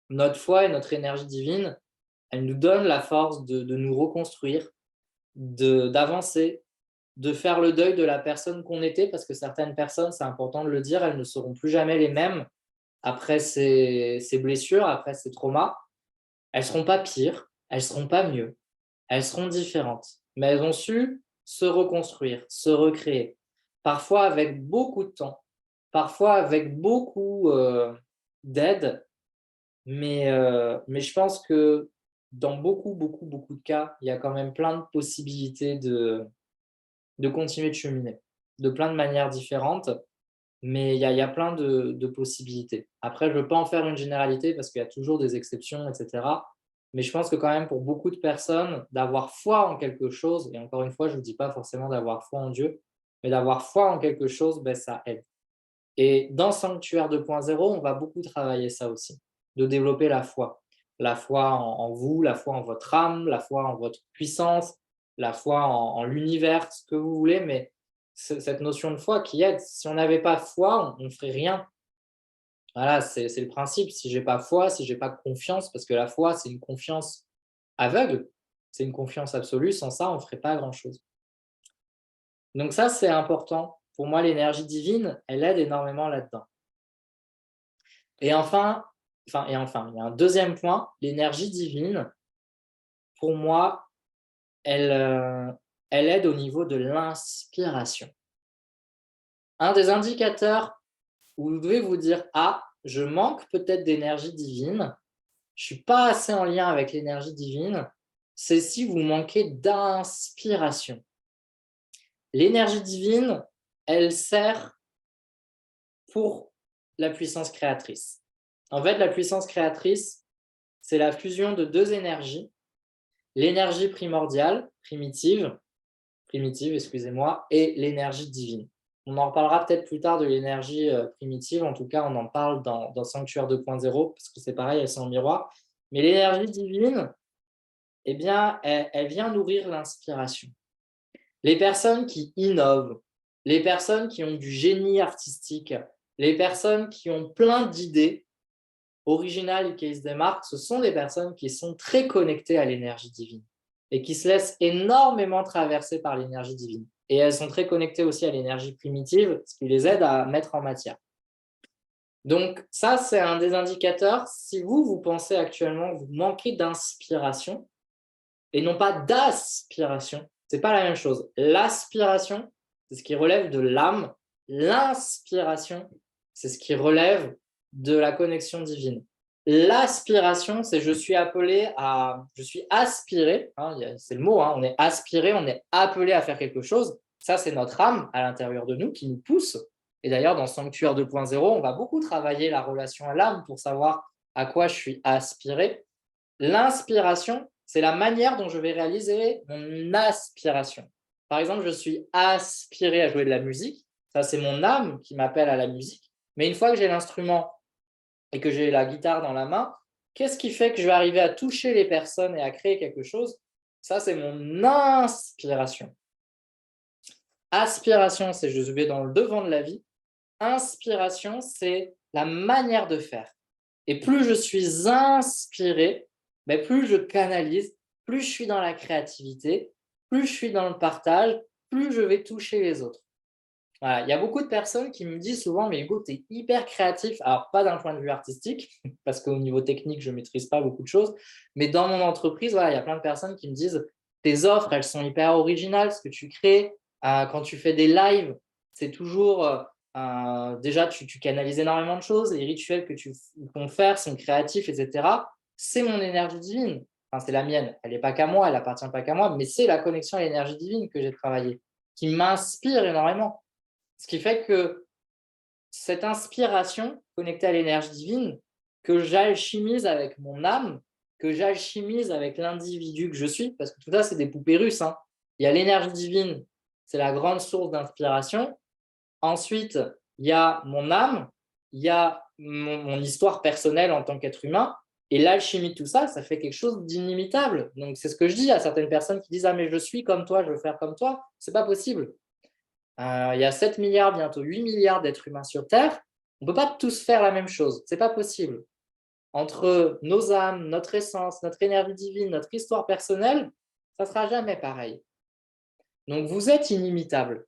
notre foi et notre énergie divine, elle nous donne la force de nous reconstruire, d'avancer, de faire le deuil de la personne qu'on était, parce que certaines personnes, c'est important de le dire, elles ne seront plus jamais les mêmes après ces blessures, après ces traumas. Elles seront pas pires, elles seront pas mieux, elles seront différentes, mais elles ont su se reconstruire, se recréer. Parfois avec beaucoup de temps, parfois avec beaucoup, d'aide, mais je pense que dans beaucoup, beaucoup, beaucoup de cas, il y a quand même plein de possibilités de continuer de cheminer, de plein de manières différentes, mais il y a plein de possibilités. Après, je ne veux pas en faire une généralité parce qu'il y a toujours des exceptions et cetera. Mais je pense que quand même pour beaucoup de personnes, d'avoir foi en quelque chose et encore une fois, je ne vous dis pas forcément d'avoir foi en Dieu, mais d'avoir foi en quelque chose, ça aide. Et dans Sanctuaire 2.0, on va beaucoup travailler ça aussi, de développer la foi. La foi en vous, la foi en votre âme, la foi en votre puissance, la foi en l'univers, ce que vous voulez, mais cette notion de foi qui aide. Si on n'avait pas foi, on ne ferait rien. Voilà, c'est le principe. Si j'ai pas foi, si j'ai pas confiance, parce que la foi, c'est une confiance aveugle, c'est une confiance absolue. Sans ça, on ne ferait pas grand-chose. Donc ça, c'est important. Pour moi, l'énergie divine, elle aide énormément là-dedans. Et enfin, il y a un deuxième point, l'énergie divine, pour moi, elle, elle aide au niveau de l'inspiration. Un des indicateurs où vous devez vous dire: «Ah, je manque peut-être d'énergie divine», je ne suis pas assez en lien avec l'énergie divine, c'est si vous manquez d'inspiration. L'énergie divine, elle sert pour la puissance créatrice. En fait, la puissance créatrice, c'est la fusion de deux énergies, l'énergie primordiale, primitive, excusez-moi, et l'énergie divine. On en reparlera peut-être plus tard de l'énergie primitive, en tout cas, on en parle dans Sanctuaire 2.0, parce que c'est pareil, elles sont en miroir. Mais l'énergie divine, eh bien, elle vient nourrir l'inspiration. Les personnes qui innovent, les personnes qui ont du génie artistique, les personnes qui ont plein d'idées originales et qui se démarquent, ce sont des personnes qui sont très connectées à l'énergie divine et qui se laissent énormément traverser par l'énergie divine. Et elles sont très connectées aussi à l'énergie primitive, ce qui les aide à mettre en matière. Donc ça, c'est un des indicateurs. Si vous pensez actuellement que vous manquez d'inspiration, et non pas d'aspiration, ce n'est pas la même chose. L'aspiration, c'est ce qui relève de l'âme. L'inspiration, c'est ce qui relève de la connexion divine. L'aspiration, c'est je suis aspiré, hein, c'est le mot, hein, on est aspiré, on est appelé à faire quelque chose. Ça, c'est notre âme à l'intérieur de nous qui nous pousse. Et d'ailleurs, dans Sanctuaire 2.0, on va beaucoup travailler la relation à l'âme pour savoir à quoi je suis aspiré. L'inspiration, c'est la manière dont je vais réaliser mon aspiration. Par exemple, je suis aspiré à jouer de la musique. Ça, c'est mon âme qui m'appelle à la musique. Mais une fois que j'ai l'instrument et que j'ai la guitare dans la main, qu'est-ce qui fait que je vais arriver à toucher les personnes et à créer quelque chose? Ça, c'est mon inspiration. Aspiration, c'est je vais dans le devant de la vie. Inspiration, c'est la manière de faire. Et plus je suis inspiré, mais plus je canalise, plus je suis dans la créativité, plus je suis dans le partage, plus je vais toucher les autres. Voilà. Il y a beaucoup de personnes qui me disent souvent, mais Hugo, tu es hyper créatif. Alors, pas d'un point de vue artistique, parce qu'au niveau technique, je ne maîtrise pas beaucoup de choses, mais dans mon entreprise, voilà, il y a plein de personnes qui me disent, tes offres, elles sont hyper originales, ce que tu crées. Quand tu fais des lives, c'est toujours… déjà, tu canalises énormément de choses, les rituels que tu font faire sont créatifs, etc. C'est mon énergie divine. Enfin, c'est la mienne. Elle n'est pas qu'à moi, elle appartient pas qu'à moi, mais c'est la connexion à l'énergie divine que j'ai travaillée, qui m'inspire énormément. Ce qui fait que cette inspiration connectée à l'énergie divine, que j'alchimise avec mon âme, que j'alchimise avec l'individu que je suis, parce que tout ça, c'est des poupées russes, hein. Il y a l'énergie divine, c'est la grande source d'inspiration. Ensuite, il y a mon âme, il y a mon histoire personnelle en tant qu'être humain, et l'alchimie de tout ça, ça fait quelque chose d'inimitable. Donc, c'est ce que je dis à certaines personnes qui disent « Ah, mais je suis comme toi, je veux faire comme toi ». C'est pas possible. Il y a 7 milliards, bientôt 8 milliards d'êtres humains sur Terre. On ne peut pas tous faire la même chose. Ce n'est pas possible. Entre nos âmes, notre essence, notre énergie divine, notre histoire personnelle, ça ne sera jamais pareil. Donc, vous êtes inimitable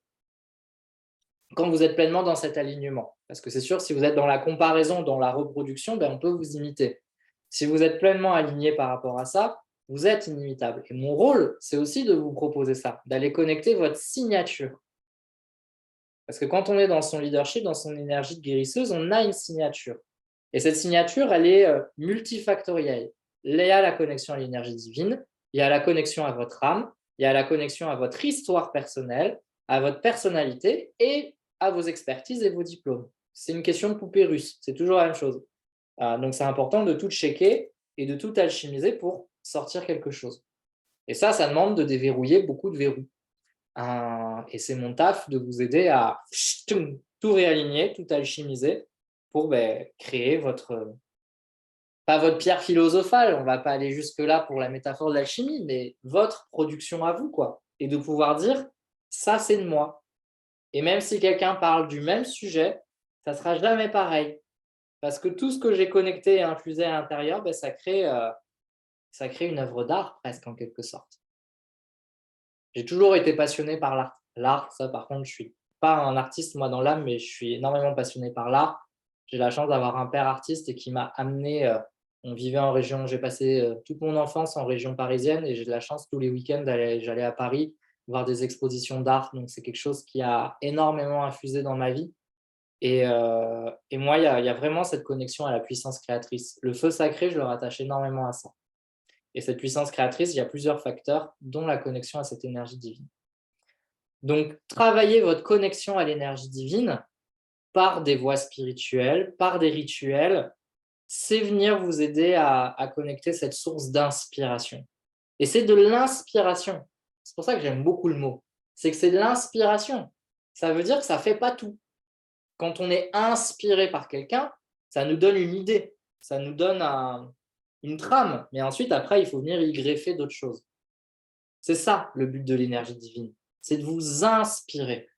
quand vous êtes pleinement dans cet alignement. Parce que c'est sûr, si vous êtes dans la comparaison, dans la reproduction, on peut vous imiter. Si vous êtes pleinement aligné par rapport à ça, vous êtes inimitable. Et mon rôle, c'est aussi de vous proposer ça, d'aller connecter votre signature. Parce que quand on est dans son leadership, dans son énergie de guérisseuse, on a une signature. Et cette signature, elle est multifactorielle. Il y a la connexion à l'énergie divine, il y a la connexion à votre âme, il y a la connexion à votre histoire personnelle, à votre personnalité et à vos expertises et vos diplômes. C'est une question de poupée russe, c'est toujours la même chose. Donc c'est important de tout checker et de tout alchimiser pour sortir quelque chose. Et ça demande de déverrouiller beaucoup de verrous. Et c'est mon taf de vous aider à tout réaligner, tout alchimiser pour créer pas votre pierre philosophale, on ne va pas aller jusque-là pour la métaphore de l'alchimie, mais votre production à vous, quoi. Et de pouvoir dire, ça c'est de moi. Et même si quelqu'un parle du même sujet, ça ne sera jamais pareil. Parce que tout ce que j'ai connecté et infusé à l'intérieur, ça crée une œuvre d'art presque en quelque sorte. J'ai toujours été passionné par l'art. L'art, ça par contre, je suis pas un artiste moi dans l'âme, mais je suis énormément passionné par l'art. J'ai la chance d'avoir un père artiste et qui m'a amené, on vivait en région, j'ai passé toute mon enfance en région parisienne et j'ai de la chance tous les week-ends j'allais à Paris voir des expositions d'art. Donc c'est quelque chose qui a énormément infusé dans ma vie. Et moi, il y a vraiment cette connexion à la puissance créatrice. Le feu sacré, je le rattache énormément à ça. Et cette puissance créatrice, il y a plusieurs facteurs, dont la connexion à cette énergie divine. Donc, travaillez votre connexion à l'énergie divine par des voies spirituelles, par des rituels, c'est venir vous aider à connecter cette source d'inspiration. Et c'est de l'inspiration. C'est pour ça que j'aime beaucoup le mot. C'est que c'est de l'inspiration. Ça veut dire que ça ne fait pas tout. Quand on est inspiré par quelqu'un, ça nous donne une idée, ça nous donne une trame. Mais ensuite, après, il faut venir y greffer d'autres choses. C'est ça le but de l'énergie divine. C'est de vous inspirer.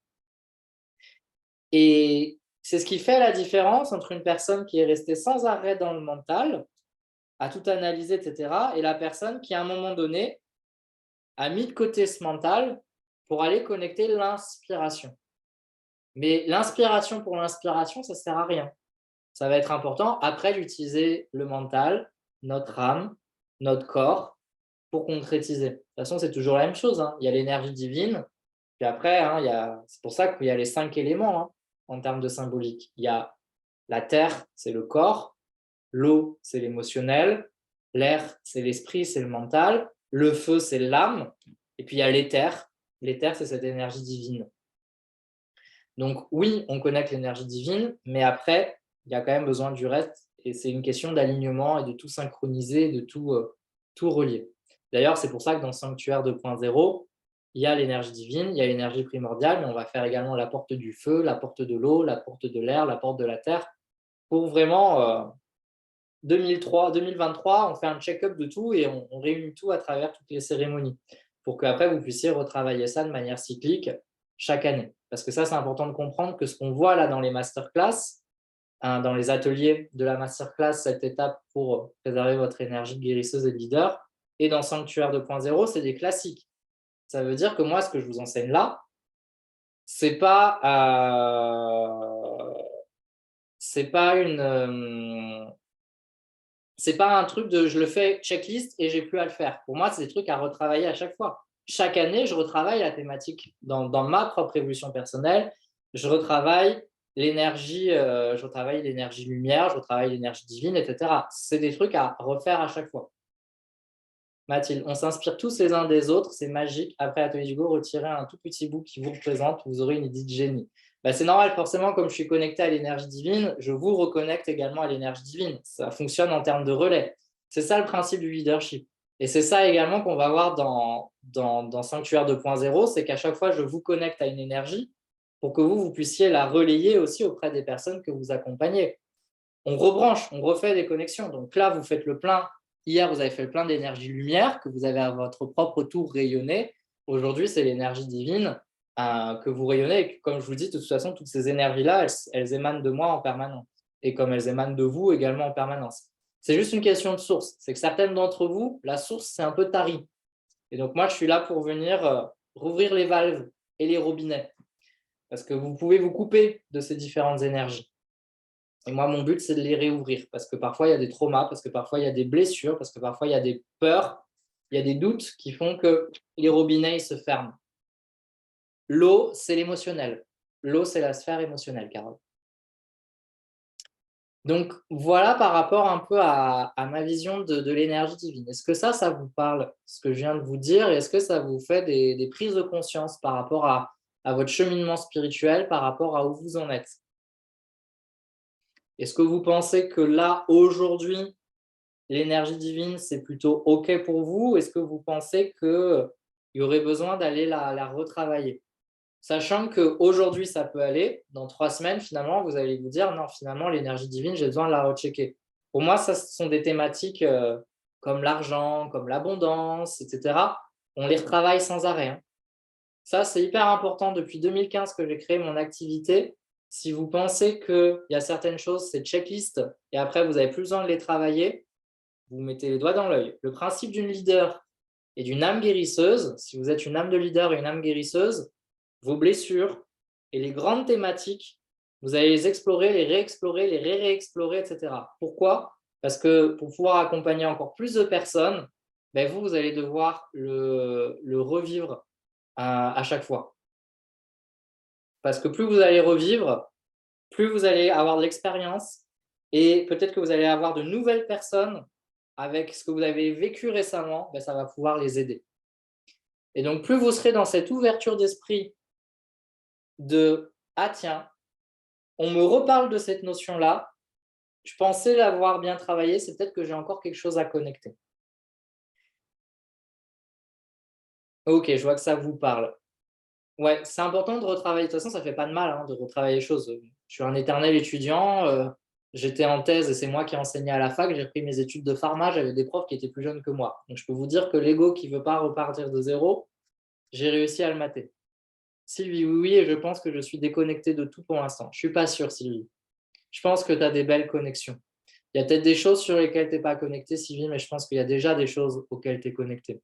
Et c'est ce qui fait la différence entre une personne qui est restée sans arrêt dans le mental, à tout analyser, etc., et la personne qui, à un moment donné, a mis de côté ce mental pour aller connecter l'inspiration. Mais l'inspiration pour l'inspiration, ça ne sert à rien. Ça va être important après d'utiliser le mental, notre âme, notre corps pour concrétiser. De toute façon, c'est toujours la même chose. Il y a l'énergie divine, puis après, c'est pour ça qu'il y a les 5 éléments en termes de symbolique. Il y a la terre, c'est le corps, l'eau, c'est l'émotionnel, l'air, c'est l'esprit, c'est le mental, le feu, c'est l'âme, et puis il y a l'éther. L'éther, c'est cette énergie divine. Donc oui, on connecte l'énergie divine, mais après, il y a quand même besoin du reste, et c'est une question d'alignement et de tout synchroniser, de tout relier. D'ailleurs, c'est pour ça que dans Sanctuaire 2.0, il y a l'énergie divine, il y a l'énergie primordiale, mais on va faire également la porte du feu, la porte de l'eau, la porte de l'air, la porte de la terre, pour vraiment 2023, on fait un check-up de tout et on réunit tout à travers toutes les cérémonies, pour qu'après vous puissiez retravailler ça de manière cyclique chaque année. Parce que ça, c'est important de comprendre que ce qu'on voit là dans les masterclass, dans les ateliers de la masterclass, cette étape pour préserver votre énergie guérisseuse et de leader, et dans Sanctuaire 2.0, c'est des classiques. Ça veut dire que moi, ce que je vous enseigne là, c'est pas, c'est pas un truc de je le fais checklist et j'ai plus à le faire. Pour moi, c'est des trucs à retravailler à chaque fois. Chaque année, je retravaille la thématique dans ma propre évolution personnelle. Je retravaille je retravaille l'énergie lumière, je retravaille l'énergie divine, etc. C'est des trucs à refaire à chaque fois. Mathilde, on s'inspire tous les uns des autres, c'est magique. Après Atelier du Go, retirez un tout petit bout qui vous représente, vous aurez une idée de génie. C'est normal, forcément, comme je suis connecté à l'énergie divine, je vous reconnecte également à l'énergie divine. Ça fonctionne en termes de relais. C'est ça le principe du leadership. Et c'est ça également qu'on va voir dans Sanctuaire 2.0, c'est qu'à chaque fois, je vous connecte à une énergie pour que vous puissiez la relayer aussi auprès des personnes que vous accompagnez. On rebranche, on refait des connexions. Donc là, vous faites le plein. Hier, vous avez fait le plein d'énergie lumière que vous avez à votre propre tour rayonné. Aujourd'hui, c'est l'énergie divine que vous rayonnez. Et comme je vous dis, de toute façon, toutes ces énergies-là, elles émanent de moi en permanence. Et comme elles émanent de vous également en permanence. C'est juste une question de source. C'est que certaines d'entre vous, la source, c'est un peu tarie. Et donc, moi, je suis là pour venir rouvrir les valves et les robinets. Parce que vous pouvez vous couper de ces différentes énergies. Et moi, mon but, c'est de les réouvrir parce que parfois, il y a des traumas, parce que parfois, il y a des blessures, parce que parfois, il y a des peurs, il y a des doutes qui font que les robinets se ferment. L'eau, c'est l'émotionnel. L'eau, c'est la sphère émotionnelle, Carole. Donc, voilà par rapport un peu à ma vision de l'énergie divine. Est-ce que ça vous parle, ce que je viens de vous dire, et est-ce que ça vous fait des prises de conscience par rapport à votre cheminement spirituel, par rapport à où vous en êtes? Est-ce que vous pensez que là, aujourd'hui, l'énergie divine, c'est plutôt OK pour vous? Est-ce que vous pensez qu'il y aurait besoin d'aller la retravailler? Sachant qu'aujourd'hui, ça peut aller. Dans 3 semaines, finalement, vous allez vous dire: «Non, finalement, l'énergie divine, j'ai besoin de la rechecker». Pour moi, ça, ce sont des thématiques comme l'argent, comme l'abondance, etc. On les retravaille sans arrêt. Ça, c'est hyper important. Depuis 2015 que j'ai créé mon activité, si vous pensez qu'il y a certaines choses, c'est checklist, et après, vous n'avez plus besoin de les travailler, vous mettez les doigts dans l'œil. Le principe d'une leader et d'une âme guérisseuse, si vous êtes une âme de leader et une âme guérisseuse, vos blessures et les grandes thématiques, vous allez les explorer, les réexplorer, les réexplorer, etc. Pourquoi? Parce que pour pouvoir accompagner encore plus de personnes, vous allez devoir le revivre à chaque fois. Parce que plus vous allez revivre, plus vous allez avoir de l'expérience et peut-être que vous allez avoir de nouvelles personnes avec ce que vous avez vécu récemment, ben, ça va pouvoir les aider. Et donc, plus vous serez dans cette ouverture d'esprit de « Ah tiens, on me reparle de cette notion-là, je pensais l'avoir bien travaillé, c'est peut-être que j'ai encore quelque chose à connecter. » Ok, je vois que ça vous parle. Ouais, c'est important de retravailler. De toute façon, ça fait pas de mal hein, de retravailler les choses. Je suis un éternel étudiant. J'étais en thèse et c'est moi qui enseignais à la fac. J'ai repris mes études de pharma. J'avais des profs qui étaient plus jeunes que moi. Donc, je peux vous dire que l'ego qui veut pas repartir de zéro, j'ai réussi à le mater. Sylvie, oui, oui, et je pense que je suis déconnecté de tout pour l'instant. Je suis pas sûr, Sylvie. Je pense que tu as des belles connexions. Il y a peut-être des choses sur lesquelles tu n'es pas connecté, Sylvie, mais je pense qu'il y a déjà des choses auxquelles tu es connecté.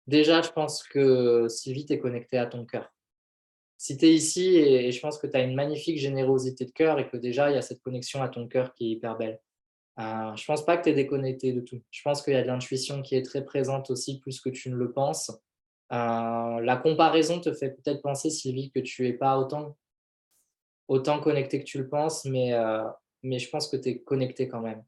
Déjà, je pense que Sylvie, tu es connecté à ton cœur. Si tu es ici, et je pense que tu as une magnifique générosité de cœur et que déjà, il y a cette connexion à ton cœur qui est hyper belle. Je ne pense pas que tu es déconnecté de tout. Je pense qu'il y a de l'intuition qui est très présente aussi, plus que tu ne le penses. La comparaison te fait peut-être penser, Sylvie, que tu n'es pas autant connecté que tu le penses, mais je pense que tu es connecté quand même.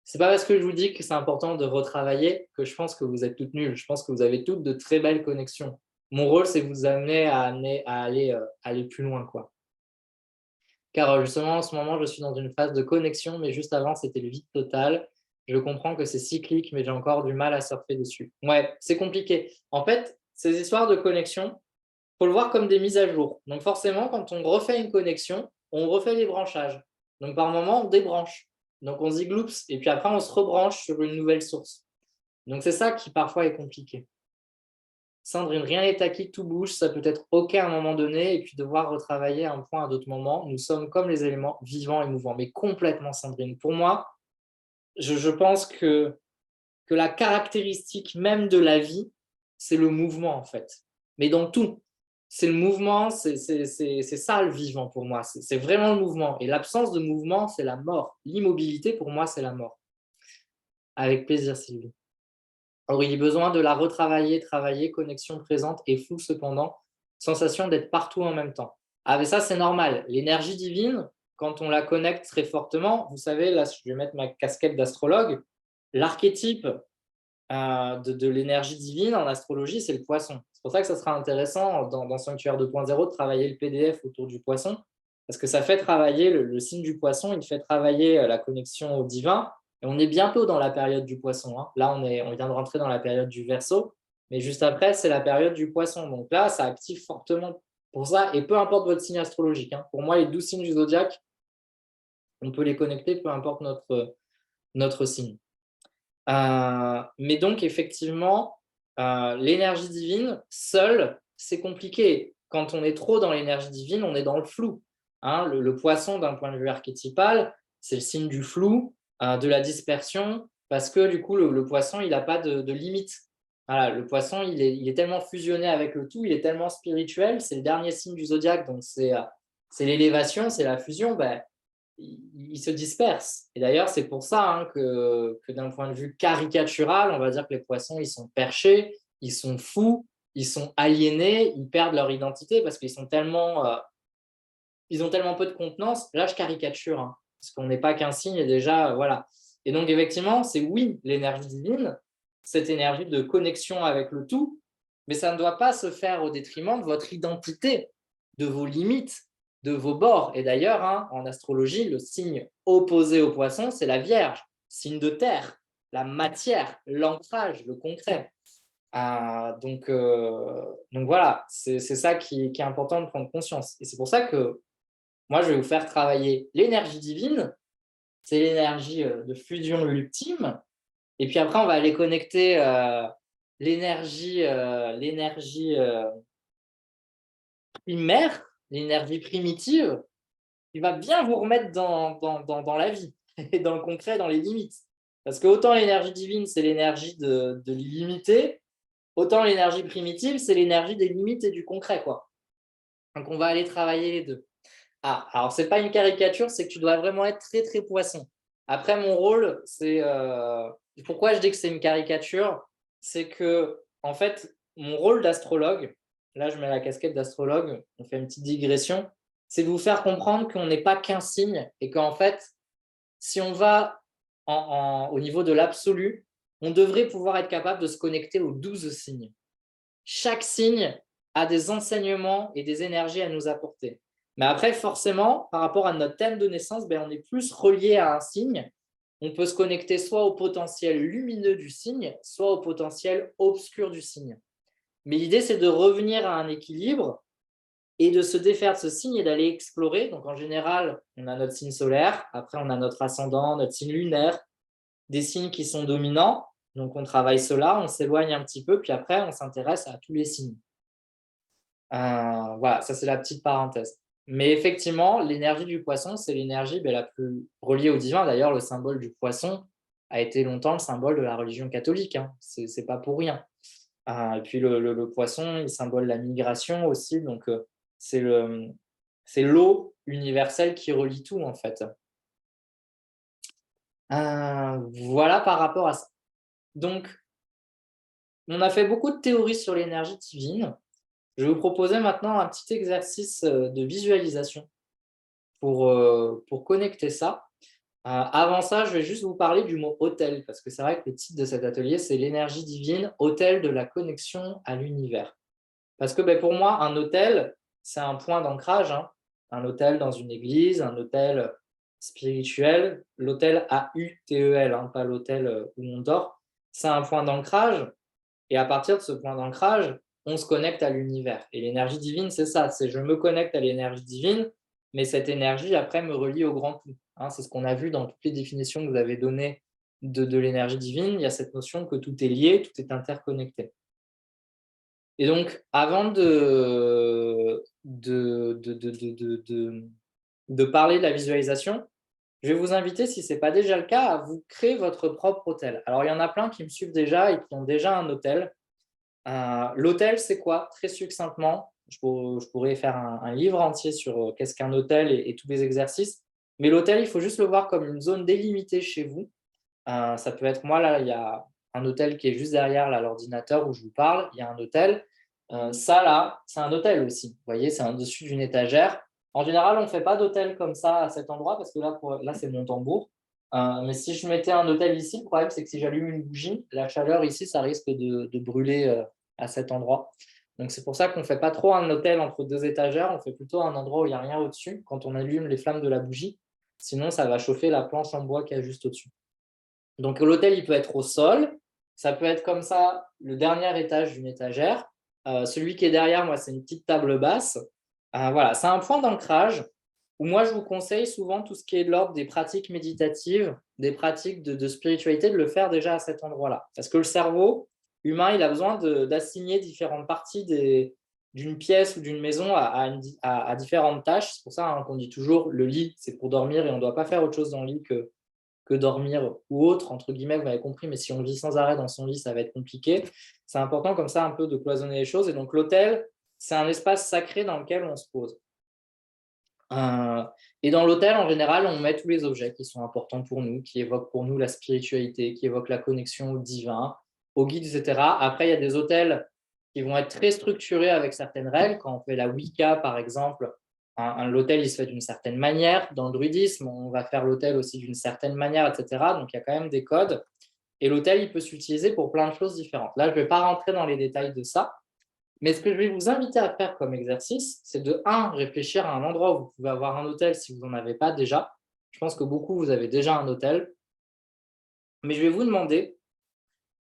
C'est pas parce que je vous dis que c'est important de retravailler que je pense que vous êtes toutes nulles. Je pense que vous avez toutes de très belles connexions. Mon rôle, c'est de vous amener à aller plus loin, quoi. Car justement, en ce moment, je suis dans une phase de connexion, mais juste avant, c'était le vide total. Je comprends que c'est cyclique, mais j'ai encore du mal à surfer dessus. Ouais, c'est compliqué. En fait, ces histoires de connexion, faut le voir comme des mises à jour. Donc forcément, quand on refait une connexion, on refait les branchages. Donc par moment, on débranche. Donc on se dit gloops, et puis après, on se rebranche sur une nouvelle source. Donc c'est ça qui parfois est compliqué. Sandrine, rien n'est acquis, tout bouge, ça peut être OK à un moment donné, et puis devoir retravailler un point à d'autres moments. Nous sommes comme les éléments vivants et mouvants, mais complètement, Sandrine. Pour moi, je pense que la caractéristique même de la vie, c'est le mouvement, en fait. Mais dans tout. C'est le mouvement, c'est ça le vivant pour moi. C'est vraiment le mouvement. Et l'absence de mouvement, c'est la mort. L'immobilité, pour moi, c'est la mort. Avec plaisir, Sylvie. Aurait besoin de la retravailler, travailler, connexion présente et flou cependant, sensation d'être partout en même temps. Ah, mais ça, c'est normal. L'énergie divine, quand on la connecte très fortement, vous savez, là, je vais mettre ma casquette d'astrologue, l'archétype de l'énergie divine en astrologie, c'est le poisson. C'est pour ça que ça sera intéressant dans Sanctuaire 2.0 de travailler le PDF autour du poisson, parce que ça fait travailler le signe du poisson, il fait travailler la connexion au divin. Et on est bientôt dans la période du poisson. Hein. Là, on vient de rentrer dans la période du Verseau, mais juste après, c'est la période du poisson. Donc là, ça active fortement pour ça, et peu importe votre signe astrologique. Hein. Pour moi, les 12 signes du zodiaque, on peut les connecter, peu importe notre signe. Mais donc, effectivement, l'énergie divine, seule, c'est compliqué. Quand on est trop dans l'énergie divine, on est dans le flou. Hein. Le poisson, d'un point de vue archétypal, c'est le signe du flou, de la dispersion, parce que du coup, le poisson, il n'a pas de limite. Voilà, le poisson, il est tellement fusionné avec le tout, il est tellement spirituel, c'est le dernier signe du zodiaque, donc c'est l'élévation, c'est la fusion. Ben, il se disperse. Et d'ailleurs, c'est pour ça hein, que d'un point de vue caricatural, on va dire que les poissons, ils sont perchés, ils sont fous, ils sont aliénés, ils perdent leur identité parce qu'ils sont ils ont tellement peu de contenance. Là, je caricature, hein, parce qu'on n'est pas qu'un signe et déjà, voilà. Et donc, effectivement, c'est oui, l'énergie divine, cette énergie de connexion avec le tout, mais ça ne doit pas se faire au détriment de votre identité, de vos limites, de vos bords. Et d'ailleurs, hein, en astrologie, le signe opposé au poisson, c'est la Vierge, signe de terre, la matière, l'ancrage, le concret. Donc voilà, c'est ça qui est important de prendre conscience. Et c'est pour ça que moi, je vais vous faire travailler l'énergie divine, c'est l'énergie de fusion ultime. Et puis après, on va aller connecter l'énergie primaire, l'énergie primitive, qui va bien vous remettre dans la vie, et dans le concret, dans les limites. Parce que autant l'énergie divine, c'est l'énergie de l'illimité, autant l'énergie primitive, c'est l'énergie des limites et du concret, quoi. Donc, on va aller travailler les deux. Ah, alors c'est pas une caricature, c'est que tu dois vraiment être très, très poisson. Après, mon rôle, c'est... pourquoi je dis que c'est une caricature? C'est que, en fait, mon rôle d'astrologue, là, je mets la casquette d'astrologue, on fait une petite digression, c'est de vous faire comprendre qu'on n'est pas qu'un signe et qu'en fait, si on va au niveau de l'absolu, on devrait pouvoir être capable de se connecter aux 12 signes. Chaque signe a des enseignements et des énergies à nous apporter. Mais après, forcément, par rapport à notre thème de naissance, on est plus relié à un signe. On peut se connecter soit au potentiel lumineux du signe, soit au potentiel obscur du signe. Mais l'idée, c'est de revenir à un équilibre et de se défaire de ce signe et d'aller explorer. Donc, en général, on a notre signe solaire, après, on a notre ascendant, notre signe lunaire, des signes qui sont dominants. Donc, on travaille cela, on s'éloigne un petit peu, puis après, on s'intéresse à tous les signes. Voilà, ça, c'est la petite parenthèse. Mais effectivement, l'énergie du poisson, c'est l'énergie la plus reliée au divin. D'ailleurs, le symbole du poisson a été longtemps le symbole de la religion catholique. Hein. Ce n'est pas pour rien. Et puis, le poisson, il symbole la migration aussi. Donc, c'est l'eau universelle qui relie tout, en fait. Voilà par rapport à ça. Donc, on a fait beaucoup de théories sur l'énergie divine. Je vais vous proposer maintenant un petit exercice de visualisation pour connecter ça. Avant ça, je vais juste vous parler du mot hôtel, parce que c'est vrai que le titre de cet atelier, c'est l'énergie divine, hôtel de la connexion à l'univers. Parce que pour moi, un hôtel, c'est un point d'ancrage. Hein. Un hôtel dans une église, un hôtel spirituel, l'hôtel A-U-T-E-L, hein, pas l'hôtel où on dort. C'est un point d'ancrage. Et à partir de ce point d'ancrage, on se connecte à l'univers. Et l'énergie divine, c'est ça. C'est je me connecte à l'énergie divine, mais cette énergie, après, me relie au grand tout. Hein, c'est ce qu'on a vu dans toutes les définitions que vous avez données de l'énergie divine. Il y a cette notion que tout est lié, tout est interconnecté. Et donc, avant de parler de la visualisation, je vais vous inviter, si ce n'est pas déjà le cas, à vous créer votre propre hôtel. Alors, il y en a plein qui me suivent déjà et qui ont déjà un hôtel. L'hôtel, c'est quoi? Très succinctement, je pourrais faire un livre entier sur qu'est-ce qu'un hôtel et tous les exercices. Mais l'hôtel, il faut juste le voir comme une zone délimitée chez vous. Ça peut être, moi, là, il y a un hôtel qui est juste derrière l'ordinateur où je vous parle. Il y a un hôtel. Ça, là, c'est un hôtel aussi. Vous voyez, c'est en dessus d'une étagère. En général, on ne fait pas d'hôtel comme ça à cet endroit parce que là c'est mon tambour. Mais si je mettais un hôtel ici, le problème, c'est que si j'allume une bougie, la chaleur ici, ça risque de brûler à cet endroit. Donc, c'est pour ça qu'on ne fait pas trop un hôtel entre deux étagères. On fait plutôt un endroit où il n'y a rien au-dessus quand on allume les flammes de la bougie. Sinon, ça va chauffer la planche en bois qui est juste au-dessus. Donc, l'hôtel, il peut être au sol. Ça peut être comme ça, le dernier étage d'une étagère. Celui qui est derrière moi, c'est une petite table basse. Voilà, c'est un point d'ancrage où moi, je vous conseille souvent tout ce qui est de l'ordre des pratiques méditatives, des pratiques de spiritualité, de le faire déjà à cet endroit-là. Parce que le cerveau humain, il a besoin d'assigner différentes parties d'une pièce ou d'une maison à différentes tâches. C'est pour ça qu'on dit toujours le lit, c'est pour dormir et on ne doit pas faire autre chose dans le lit que dormir ou autre, entre guillemets, vous m'avez compris, mais si on vit sans arrêt dans son lit, ça va être compliqué. C'est important comme ça un peu de cloisonner les choses. Et donc l'hôtel, c'est un espace sacré dans lequel on se pose. Et dans l'hôtel, en général, on met tous les objets qui sont importants pour nous, qui évoquent pour nous la spiritualité, qui évoquent la connexion au divin, au guide, etc. Après, il y a des hôtels qui vont être très structurés avec certaines règles. Quand on fait la Wicca, par exemple, l'hôtel, il se fait d'une certaine manière. Dans le druidisme, on va faire l'hôtel aussi d'une certaine manière, etc. Donc, il y a quand même des codes. Et l'hôtel, il peut s'utiliser pour plein de choses différentes. Là, je ne vais pas rentrer dans les détails de ça. Mais ce que je vais vous inviter à faire comme exercice, c'est de réfléchir à un endroit où vous pouvez avoir un hôtel si vous n'en avez pas déjà. Je pense que beaucoup, vous avez déjà un hôtel. Mais je vais vous demander,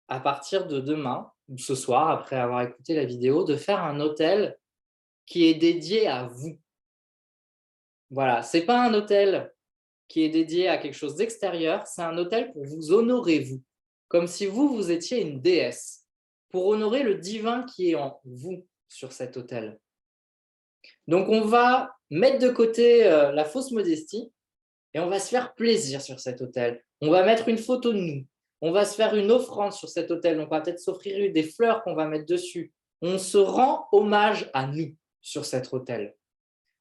à partir de demain, ou ce soir, après avoir écouté la vidéo, de faire un hôtel qui est dédié à vous. Voilà, ce n'est pas un hôtel qui est dédié à quelque chose d'extérieur, c'est un hôtel pour vous honorer vous, comme si vous étiez une déesse, pour honorer le divin qui est en vous sur cet hôtel. Donc, on va mettre de côté la fausse modestie et on va se faire plaisir sur cet hôtel. On va mettre une photo de nous. On va se faire une offrande sur cet hôtel. On va peut-être s'offrir des fleurs qu'on va mettre dessus. On se rend hommage à nous sur cet hôtel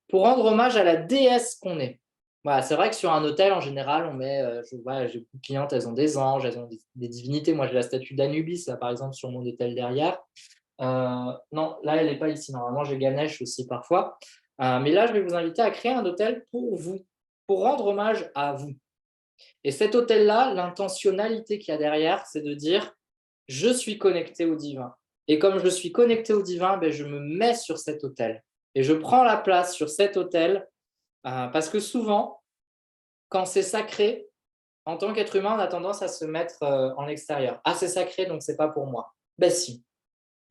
pour rendre hommage à la déesse qu'on est. Voilà, c'est vrai que sur un hôtel, en général, on met, j'ai beaucoup de clientes, elles ont des anges, elles ont des divinités. Moi, j'ai la statue d'Anubis, là, par exemple, sur mon hôtel derrière. Non, là, elle n'est pas ici. Normalement, j'ai Ganesh aussi parfois. Mais là, je vais vous inviter à créer un hôtel pour vous, pour rendre hommage à vous. Et cet hôtel-là, l'intentionnalité qu'il y a derrière, c'est de dire: «Je suis connecté au divin» et comme je suis connecté au divin, ben, je me mets sur cet autel et je prends la place sur cet autel, parce que souvent, quand c'est sacré, en tant qu'être humain, on a tendance à se mettre, en extérieur. «Ah, c'est sacré, donc c'est pas pour moi». Ben si,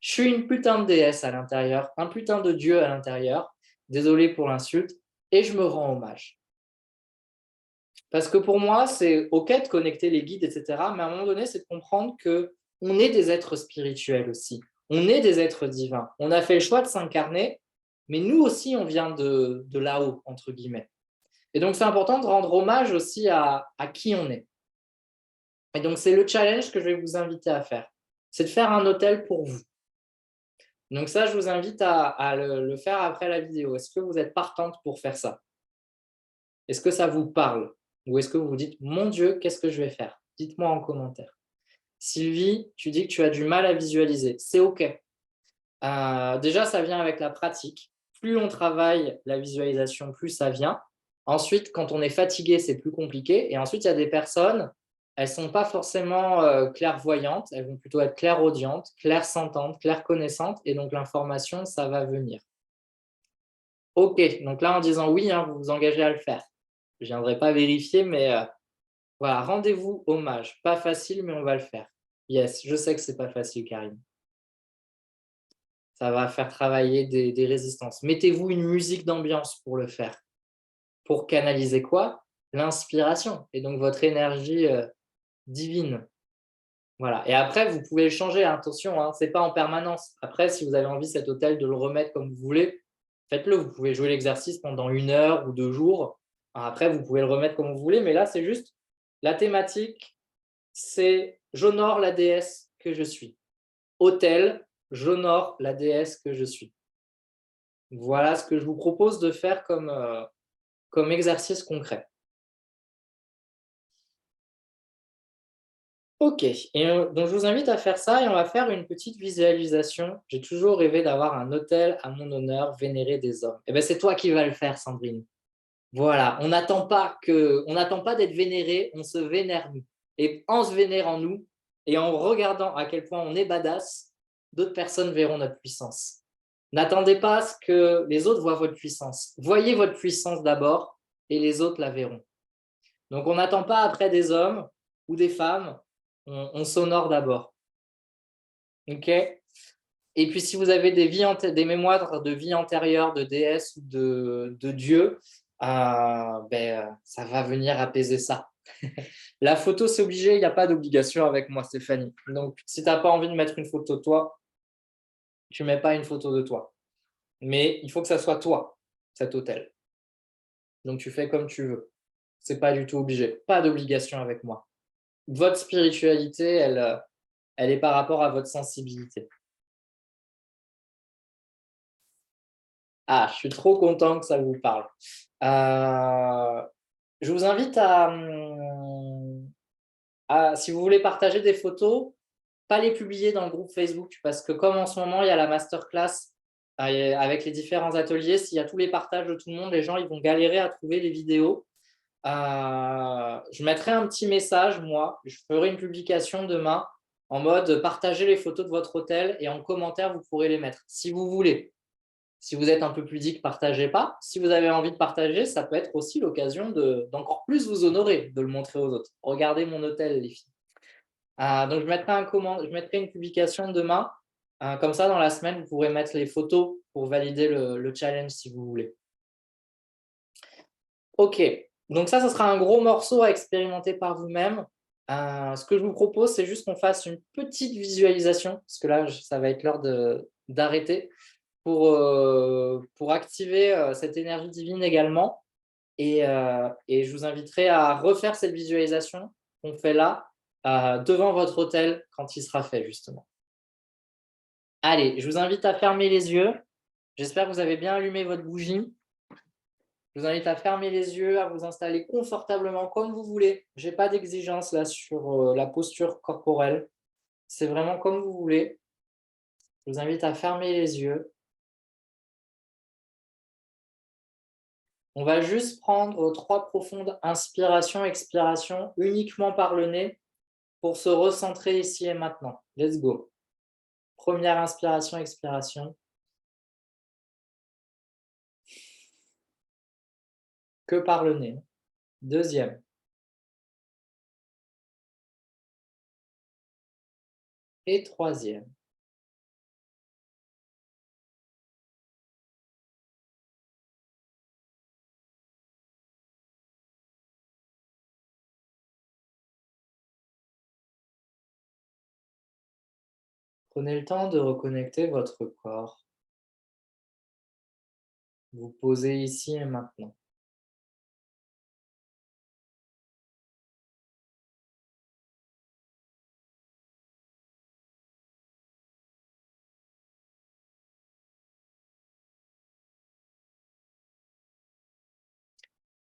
je suis une putain de déesse à l'intérieur, un putain de dieu à l'intérieur, désolé pour l'insulte, et je me rends hommage. Parce que pour moi, c'est OK de connecter les guides, et cetera, mais à un moment donné, c'est de comprendre qu'on est des êtres spirituels aussi. On est des êtres divins. On a fait le choix de s'incarner, mais nous aussi, on vient de là-haut, entre guillemets. Et donc, c'est important de rendre hommage aussi à qui on est. Et donc, c'est le challenge que je vais vous inviter à faire. C'est de faire un hôtel pour vous. Donc ça, je vous invite à le faire après la vidéo. Est-ce que vous êtes partante pour faire ça? Est-ce que ça vous parle? Ou est-ce que vous vous dites: «Mon Dieu, qu'est-ce que je vais faire?» Dites-moi en commentaire. Sylvie, tu dis que tu as du mal à visualiser. C'est OK. Déjà, ça vient avec la pratique. Plus on travaille la visualisation, plus ça vient. Ensuite, quand on est fatigué, c'est plus compliqué. Et ensuite, il y a des personnes, elles ne sont pas forcément clairvoyantes, elles vont plutôt être clairaudientes, clairsentantes, clairconnaissantes. Et donc, l'information, ça va venir. OK, donc là, en disant oui, hein, vous vous engagez à le faire. Je ne viendrai pas vérifier, mais voilà, rendez-vous hommage. Pas facile, mais on va le faire. Yes, je sais que c'est pas facile, Karine. Ça va faire travailler des résistances. Mettez-vous une musique d'ambiance pour le faire. Pour canaliser quoi? L'inspiration et donc votre énergie, divine. Voilà et après vous pouvez le changer, hein, attention, hein, c'est pas en permanence. Après si vous avez envie cet hôtel de le remettre comme vous voulez, faites-le. Vous pouvez jouer l'exercice pendant 1 heure ou 2 jours. Après vous pouvez le remettre comme vous voulez, mais là c'est juste la thématique, c'est: «J'honore la déesse que je suis». Autel, j'honore la déesse que je suis. Voilà ce que je vous propose de faire comme exercice concret. OK et donc je vous invite à faire ça et on va faire une petite visualisation. J'ai toujours rêvé d'avoir un autel à mon honneur, vénéré des hommes. Et ben c'est toi qui vas le faire, Sandrine. Voilà, on n'attend pas d'être vénéré, on se vénère nous et en se vénérant nous et en regardant à quel point on est badass, d'autres personnes verront notre puissance. N'attendez pas à ce que les autres voient votre puissance. Voyez votre puissance d'abord et les autres la verront. Donc on n'attend pas après des hommes ou des femmes, on s'honore d'abord. OK? Et puis si vous avez des mémoires de vie antérieure, de déesse ou de dieu, ça va venir apaiser ça. La photo, c'est obligé, il n'y a pas d'obligation avec moi, Stéphanie. Donc si tu as pas envie de mettre une photo de toi, tu mets pas une photo de toi. Mais il faut que ça soit toi, cet hôtel. Donc tu fais comme tu veux. C'est pas du tout obligé. Pas d'obligation avec moi. Votre spiritualité, elle est par rapport à votre sensibilité. Ah, je suis trop content que ça vous parle. Heu, je vous invite si vous voulez partager des photos, pas les publier dans le groupe Facebook parce que comme en ce moment, il y a la masterclass, avec les différents ateliers, s'il y a tous les partages de tout le monde, les gens, ils vont galérer à trouver les vidéos. Je mettrai un petit message, moi, je ferai une publication demain en mode: «Partagez les photos de votre hôtel» et en commentaire, vous pourrez les mettre si vous voulez. Si vous êtes un peu pudique, partagez pas. Si vous avez envie de partager, ça peut être aussi l'occasion d'encore plus vous honorer, de le montrer aux autres. Regardez mon hôtel, les filles. Donc je mettrai une publication demain. Comme ça, dans la semaine, vous pourrez mettre les photos pour valider le challenge si vous voulez. OK, donc ça sera un gros morceau à expérimenter par vous-même. Ce que je vous propose, c'est juste qu'on fasse une petite visualisation, parce que là, ça va être l'heure d'arrêter pour activer, cette énergie divine également et je vous inviterai à refaire cette visualisation qu'on fait là, devant votre hôtel quand il sera fait justement. Allez, je vous invite à fermer les yeux. J'espère que vous avez bien allumé votre bougie. Je vous invite à fermer les yeux, à vous installer confortablement comme vous voulez. J'ai pas d'exigence là sur, la posture corporelle. C'est vraiment comme vous voulez. Je vous invite à fermer les yeux On va juste prendre 3 profondes inspirations, expirations uniquement par le nez pour se recentrer ici et maintenant. Let's go. Première inspiration, expiration. Que par le nez. Deuxième. Et troisième. Prenez le temps de reconnecter votre corps. Vous posez ici et maintenant.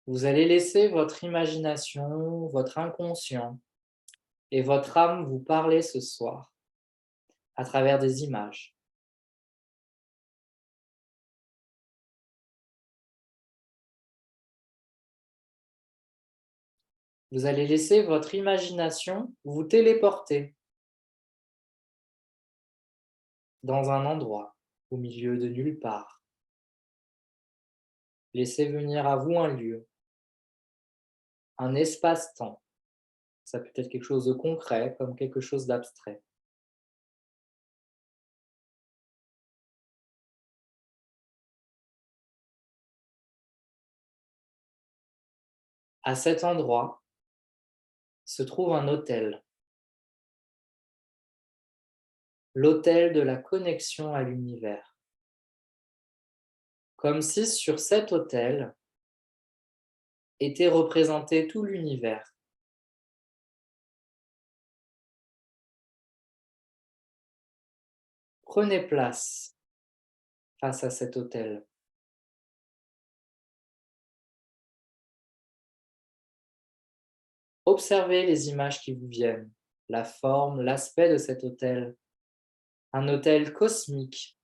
Vous allez laisser votre imagination, votre inconscient et votre âme vous parler ce soir à travers des images. Vous allez laisser votre imagination vous téléporter dans un endroit au milieu de nulle part. Laissez venir à vous un lieu, un espace-temps. Ça peut être quelque chose de concret comme quelque chose d'abstrait. À cet endroit se trouve un hôtel, l'hôtel de la connexion à l'univers. Comme si sur cet hôtel était représenté tout l'univers. Prenez place face à cet hôtel. Observez les images qui vous viennent, la forme, l'aspect de cet hôtel. Un hôtel cosmique,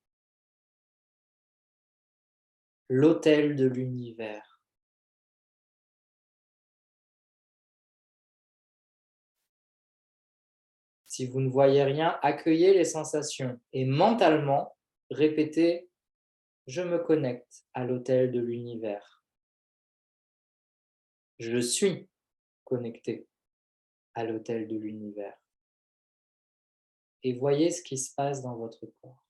l'hôtel de l'univers. Si vous ne voyez rien, accueillez les sensations et mentalement, répétez « Je me connecte à l'hôtel de l'univers ». Je suis connecté à l'hôtel de l'univers. Et voyez ce qui se passe dans votre corps.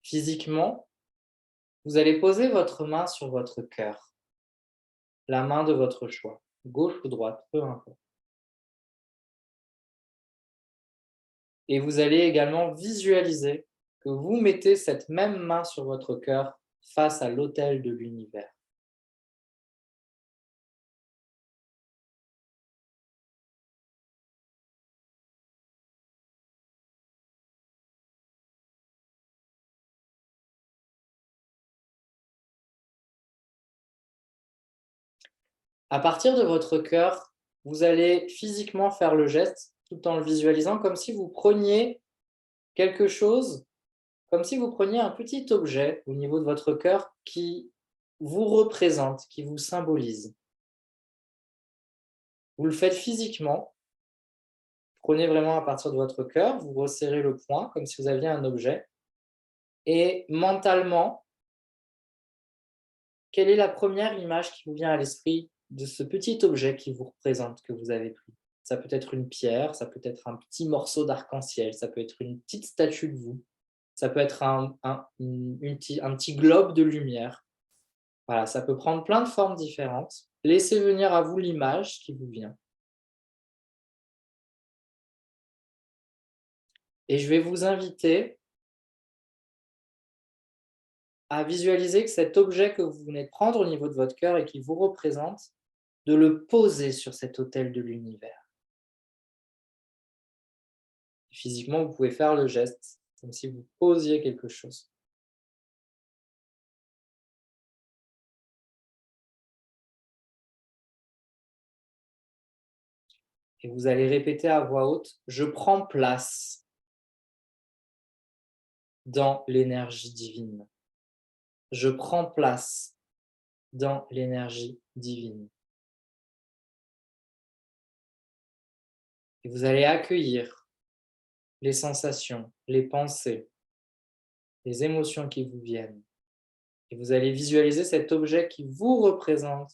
Physiquement, vous allez poser votre main sur votre cœur, la main de votre choix, gauche ou droite, peu importe. Et vous allez également visualiser que vous mettez cette même main sur votre cœur face à l'autel de l'univers. À partir de votre cœur, vous allez physiquement faire le geste tout en le visualisant comme si vous preniez quelque chose, comme si vous preniez un petit objet au niveau de votre cœur qui vous représente, qui vous symbolise. Vous le faites physiquement. Prenez vraiment à partir de votre cœur, vous resserrez le poing comme si vous aviez un objet. Et mentalement, quelle est la première image qui vous vient à l'esprit de ce petit objet qui vous représente, que vous avez pris? Ça peut être une pierre, ça peut être un petit morceau d'arc-en-ciel, ça peut être une petite statue de vous, ça peut être un petit globe de lumière. Voilà, ça peut prendre plein de formes différentes. Laissez venir à vous l'image qui vous vient. Et je vais vous inviter à visualiser que cet objet que vous venez de prendre au niveau de votre cœur et qui vous représente, de le poser sur cet autel de l'univers. Physiquement, vous pouvez faire le geste, comme si vous posiez quelque chose. Et vous allez répéter à voix haute, je prends place dans l'énergie divine. Je prends place dans l'énergie divine. Et vous allez accueillir les sensations, les pensées, les émotions qui vous viennent. Et vous allez visualiser cet objet qui vous représente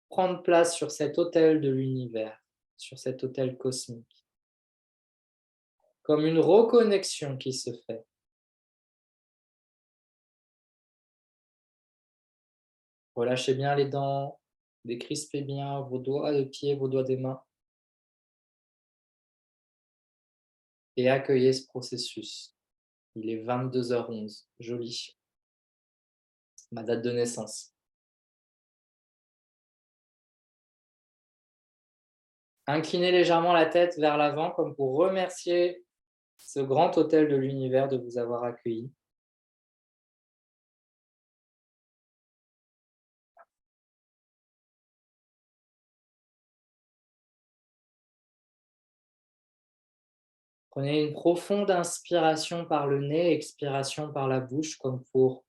prendre place sur cet autel de l'univers, sur cet autel cosmique, comme une reconnexion qui se fait. Relâchez bien les dents, décrispez bien vos doigts de pied, vos doigts des mains et accueillez ce processus. Il est 22h11, joli, ma date de naissance. Inclinez légèrement la tête vers l'avant comme pour remercier ce grand autel de l'univers de vous avoir accueilli. Prenez une profonde inspiration par le nez, expiration par la bouche comme pour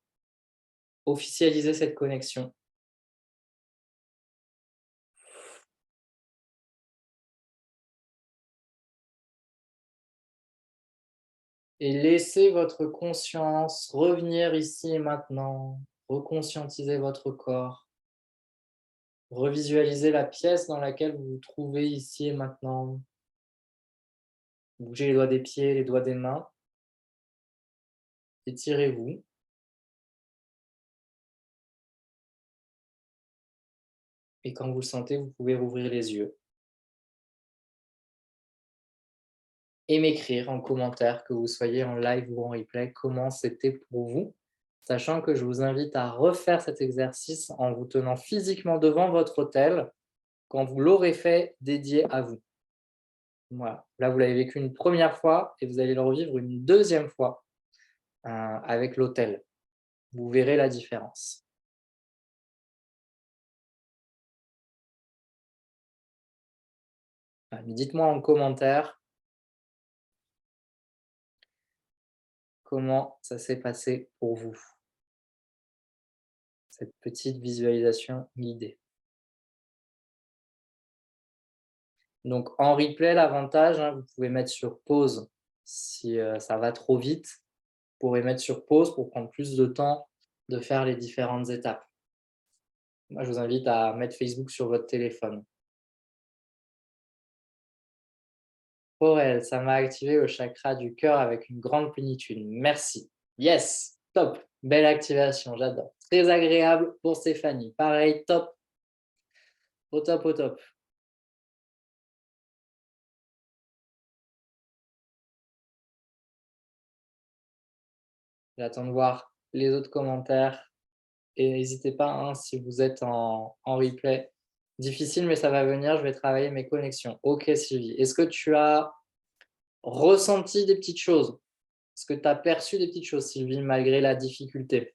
officialiser cette connexion. Et laissez votre conscience revenir ici et maintenant, reconscientiser votre corps, revisualisez la pièce dans laquelle vous vous trouvez ici et maintenant. Bougez les doigts des pieds, les doigts des mains, étirez-vous. Et quand vous le sentez, vous pouvez rouvrir les yeux. Et m'écrire en commentaire, que vous soyez en live ou en replay, comment c'était pour vous. Sachant que je vous invite à refaire cet exercice en vous tenant physiquement devant votre autel quand vous l'aurez fait dédié à vous. Voilà. Là, vous l'avez vécu une première fois et vous allez le revivre une deuxième fois avec l'autel. Vous verrez la différence. Dites-moi en commentaire comment ça s'est passé pour vous, cette petite visualisation guidée. Donc en replay, l'avantage, vous pouvez mettre sur pause si ça va trop vite. Vous pourrez mettre sur pause pour prendre plus de temps de faire les différentes étapes. Moi, je vous invite à mettre Facebook sur votre téléphone. Aurel, ça m'a activé au chakra du cœur avec une grande plénitude. Merci. Yes, top. Belle activation, j'adore. Très agréable pour Stéphanie. Pareil, top. Au top, au top. J'attends de voir les autres commentaires. Et n'hésitez pas, si vous êtes en replay. Difficile, mais ça va venir. Je vais travailler mes connexions. Ok, Sylvie. Est-ce que tu as ressenti des petites choses? Est-ce que tu as perçu des petites choses, Sylvie, malgré la difficulté?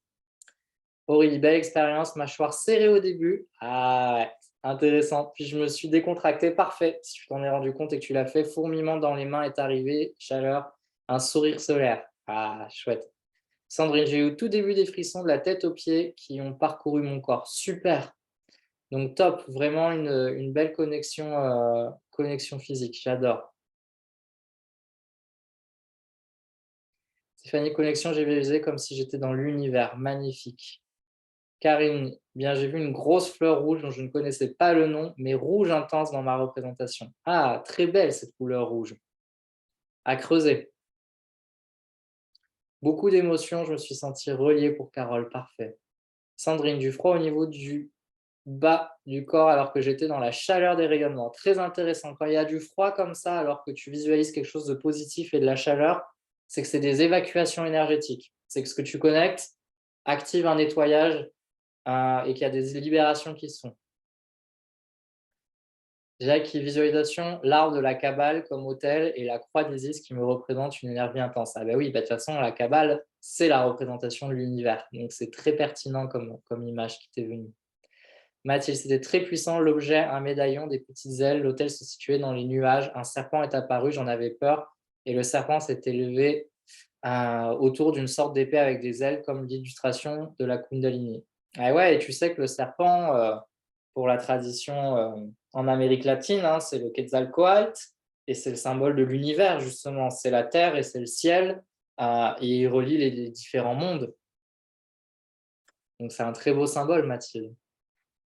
Aurélie, belle expérience, mâchoire serrée au début. Ah ouais, intéressant. Puis je me suis décontracté, parfait. Si tu t'en es rendu compte et que tu l'as fait, fourmillement dans les mains est arrivé, chaleur, un sourire solaire. Ah, chouette. Sandrine, j'ai eu au tout début des frissons de la tête aux pieds qui ont parcouru mon corps. Super. Donc top, vraiment une belle connexion physique, j'adore. Stéphanie, connexion, j'ai visualisé comme si j'étais dans l'univers, magnifique. Karine, bien j'ai vu une grosse fleur rouge dont je ne connaissais pas le nom, mais rouge intense dans ma représentation. Ah, très belle cette couleur rouge. À creuser. Beaucoup d'émotions, je me suis sentie reliée pour Carole, parfait. Sandrine, du froid au niveau du bas du corps alors que j'étais dans la chaleur des rayonnements. Très intéressant. Quand il y a du froid comme ça, alors que tu visualises quelque chose de positif et de la chaleur, c'est que c'est des évacuations énergétiques. C'est que ce que tu connectes active un nettoyage et qu'il y a des libérations qui se font. Jacques, visualisation, l'arbre de la Kabbale comme autel et la croix d'Isis qui me représente une énergie intense. Ah ben oui, de toute façon, la Kabbale, c'est la représentation de l'univers. Donc c'est très pertinent comme image qui t'est venue. Mathilde, c'était très puissant. L'objet, un médaillon, des petites ailes. L'hôtel se situait dans les nuages. Un serpent est apparu, j'en avais peur. Et le serpent s'était levé autour d'une sorte d'épée avec des ailes, comme l'illustration de la Kundalini. Ah ouais, et tu sais que le serpent, pour la tradition en Amérique latine, hein, c'est le Quetzalcoatl, et c'est le symbole de l'univers, justement. C'est la terre et c'est le ciel, et il relie les différents mondes. Donc c'est un très beau symbole, Mathilde.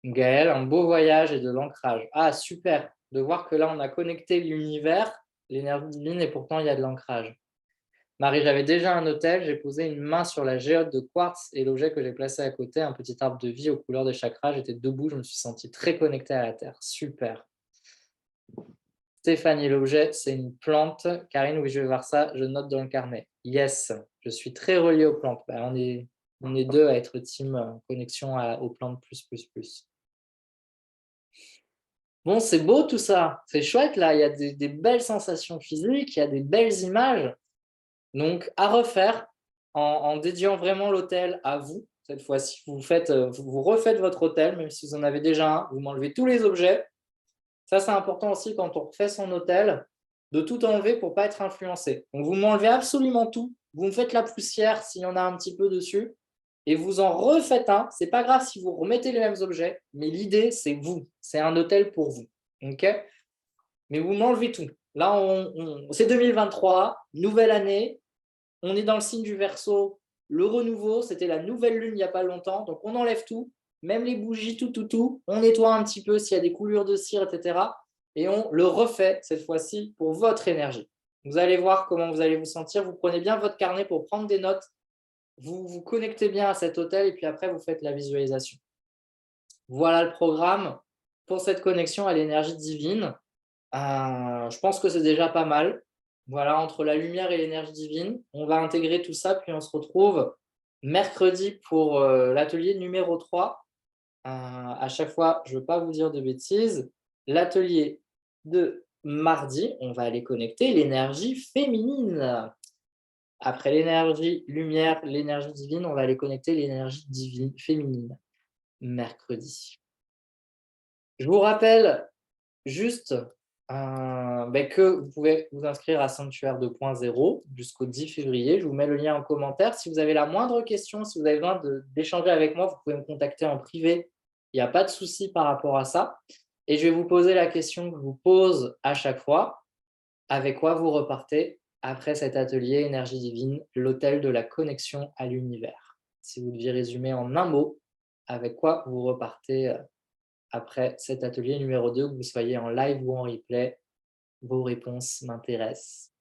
Gaël, un beau voyage et de l'ancrage. Ah, super, de voir que là, on a connecté l'univers, l'énergie divine, et pourtant, il y a de l'ancrage. Marie, j'avais déjà un hôtel, j'ai posé une main sur la géode de quartz et l'objet que j'ai placé à côté, un petit arbre de vie aux couleurs des chakras, j'étais debout, je me suis sentie très connectée à la terre. Super. Stéphanie, l'objet, c'est une plante. Karine, oui, je vais voir ça, je note dans le carnet. Yes, je suis très reliée aux plantes. Bah, on est deux à être team connexion aux plantes plus, plus, plus. Bon, c'est beau tout ça, c'est chouette là, il y a des belles sensations physiques, il y a des belles images. Donc, à refaire en dédiant vraiment l'hôtel à vous. Cette fois-ci, vous refaites votre hôtel, même si vous en avez déjà un, vous m'enlevez tous les objets. Ça, c'est important aussi quand on refait son hôtel, de tout enlever pour ne pas être influencé. Donc, vous m'enlevez absolument tout. Vous me faites la poussière s'il y en a un petit peu dessus. Et vous en refaites un. Ce n'est pas grave si vous remettez les mêmes objets, mais l'idée, c'est vous. C'est un hôtel pour vous. Okay, mais vous m'enlevez tout. Là, c'est 2023, nouvelle année. On est dans le signe du Verseau. Le renouveau, c'était la nouvelle lune il n'y a pas longtemps. Donc, on enlève tout, même les bougies, tout. On nettoie un petit peu s'il y a des coulures de cire, etc. Et on le refait cette fois-ci pour votre énergie. Vous allez voir comment vous allez vous sentir. Vous prenez bien votre carnet pour prendre des notes. Vous vous connectez bien à cet hôtel et puis après, vous faites la visualisation. Voilà le programme pour cette connexion à l'énergie divine. Je pense que c'est déjà pas mal. Voilà, entre la lumière et l'énergie divine, on va intégrer tout ça, puis on se retrouve mercredi pour l'atelier numéro 3. À chaque fois, je ne veux pas vous dire de bêtises. L'atelier de mardi, on va aller connecter l'énergie féminine. Après l'énergie lumière, l'énergie divine, on va aller connecter l'énergie divine féminine mercredi. Je vous rappelle juste que vous pouvez vous inscrire à Sanctuaire 2.0 jusqu'au 10 février. Je vous mets le lien en commentaire. Si vous avez la moindre question, si vous avez besoin d'échanger avec moi, vous pouvez me contacter en privé. Il n'y a pas de souci par rapport à ça. Et je vais vous poser la question que je vous pose à chaque fois. Avec quoi vous repartez après cet atelier énergie divine, l'hôtel de la connexion à l'univers? Si vous deviez résumer en un mot, avec quoi vous repartez après cet atelier numéro 2, que vous soyez en live ou en replay, vos réponses m'intéressent.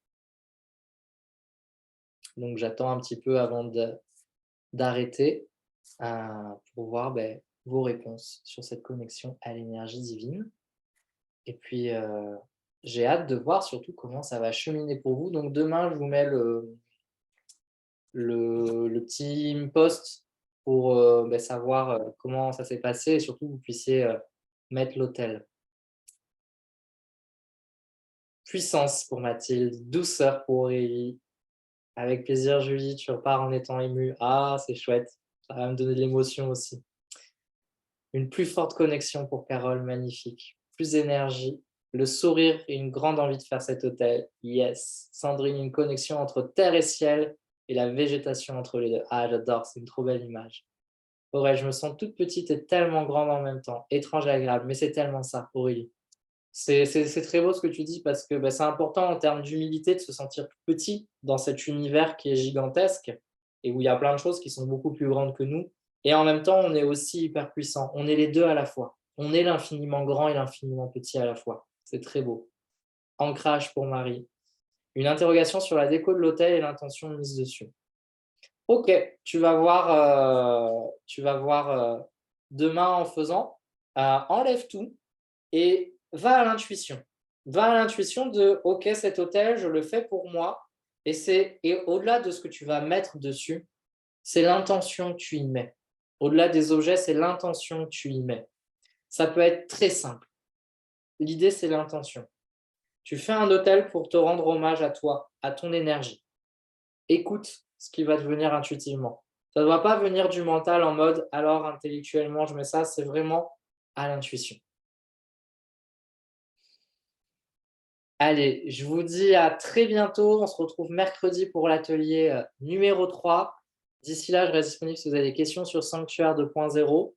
Donc, j'attends un petit peu avant d'arrêter pour voir vos réponses sur cette connexion à l'énergie divine. Et puis, j'ai hâte de voir surtout comment ça va cheminer pour vous. Donc, demain, je vous mets le petit post pour savoir comment ça s'est passé et surtout que vous puissiez mettre l'hôtel. Puissance pour Mathilde, douceur pour Aurélie. Avec plaisir, Julie, tu repars en étant émue. Ah, c'est chouette. Ça va me donner de l'émotion aussi. Une plus forte connexion pour Carole, magnifique. Plus d'énergie, le sourire et une grande envie de faire cet hôtel. Yes. Sandrine, une connexion entre terre et ciel et la végétation entre les deux. Ah, j'adore, c'est une trop belle image. Aurélie, je me sens toute petite et tellement grande en même temps. Étrange et agréable, mais c'est tellement ça, Aurélie. C'est très beau ce que tu dis parce que c'est important en termes d'humilité de se sentir tout petit dans cet univers qui est gigantesque et où il y a plein de choses qui sont beaucoup plus grandes que nous. Et en même temps, on est aussi hyper puissant. On est les deux à la fois. On est l'infiniment grand et l'infiniment petit à la fois. C'est très beau. Ancrage pour Marie. Une interrogation sur la déco de l'hôtel et l'intention mise dessus. Ok, tu vas voir demain en faisant. Enlève tout et va à l'intuition. Va à l'intuition de OK, cet hôtel, je le fais pour moi. Et au-delà de ce que tu vas mettre dessus, c'est l'intention que tu y mets. Au-delà des objets, c'est l'intention que tu y mets. Ça peut être très simple. L'idée, c'est l'intention. Tu fais un hôtel pour te rendre hommage à toi, à ton énergie. Écoute ce qui va te venir intuitivement. Ça ne doit pas venir du mental en mode alors intellectuellement je mets ça, c'est vraiment à l'intuition. Allez, je vous dis à très bientôt. On se retrouve mercredi pour l'atelier numéro 3. D'ici là, je reste disponible si vous avez des questions sur Sanctuaire 2.0.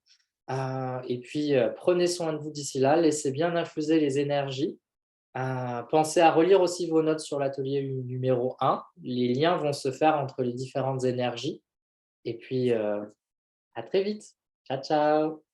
Et puis, prenez soin de vous d'ici là. Laissez bien infuser les énergies. Pensez à relire aussi vos notes sur l'atelier numéro 1. Les liens vont se faire entre les différentes énergies. Et puis, à très vite. Ciao, ciao.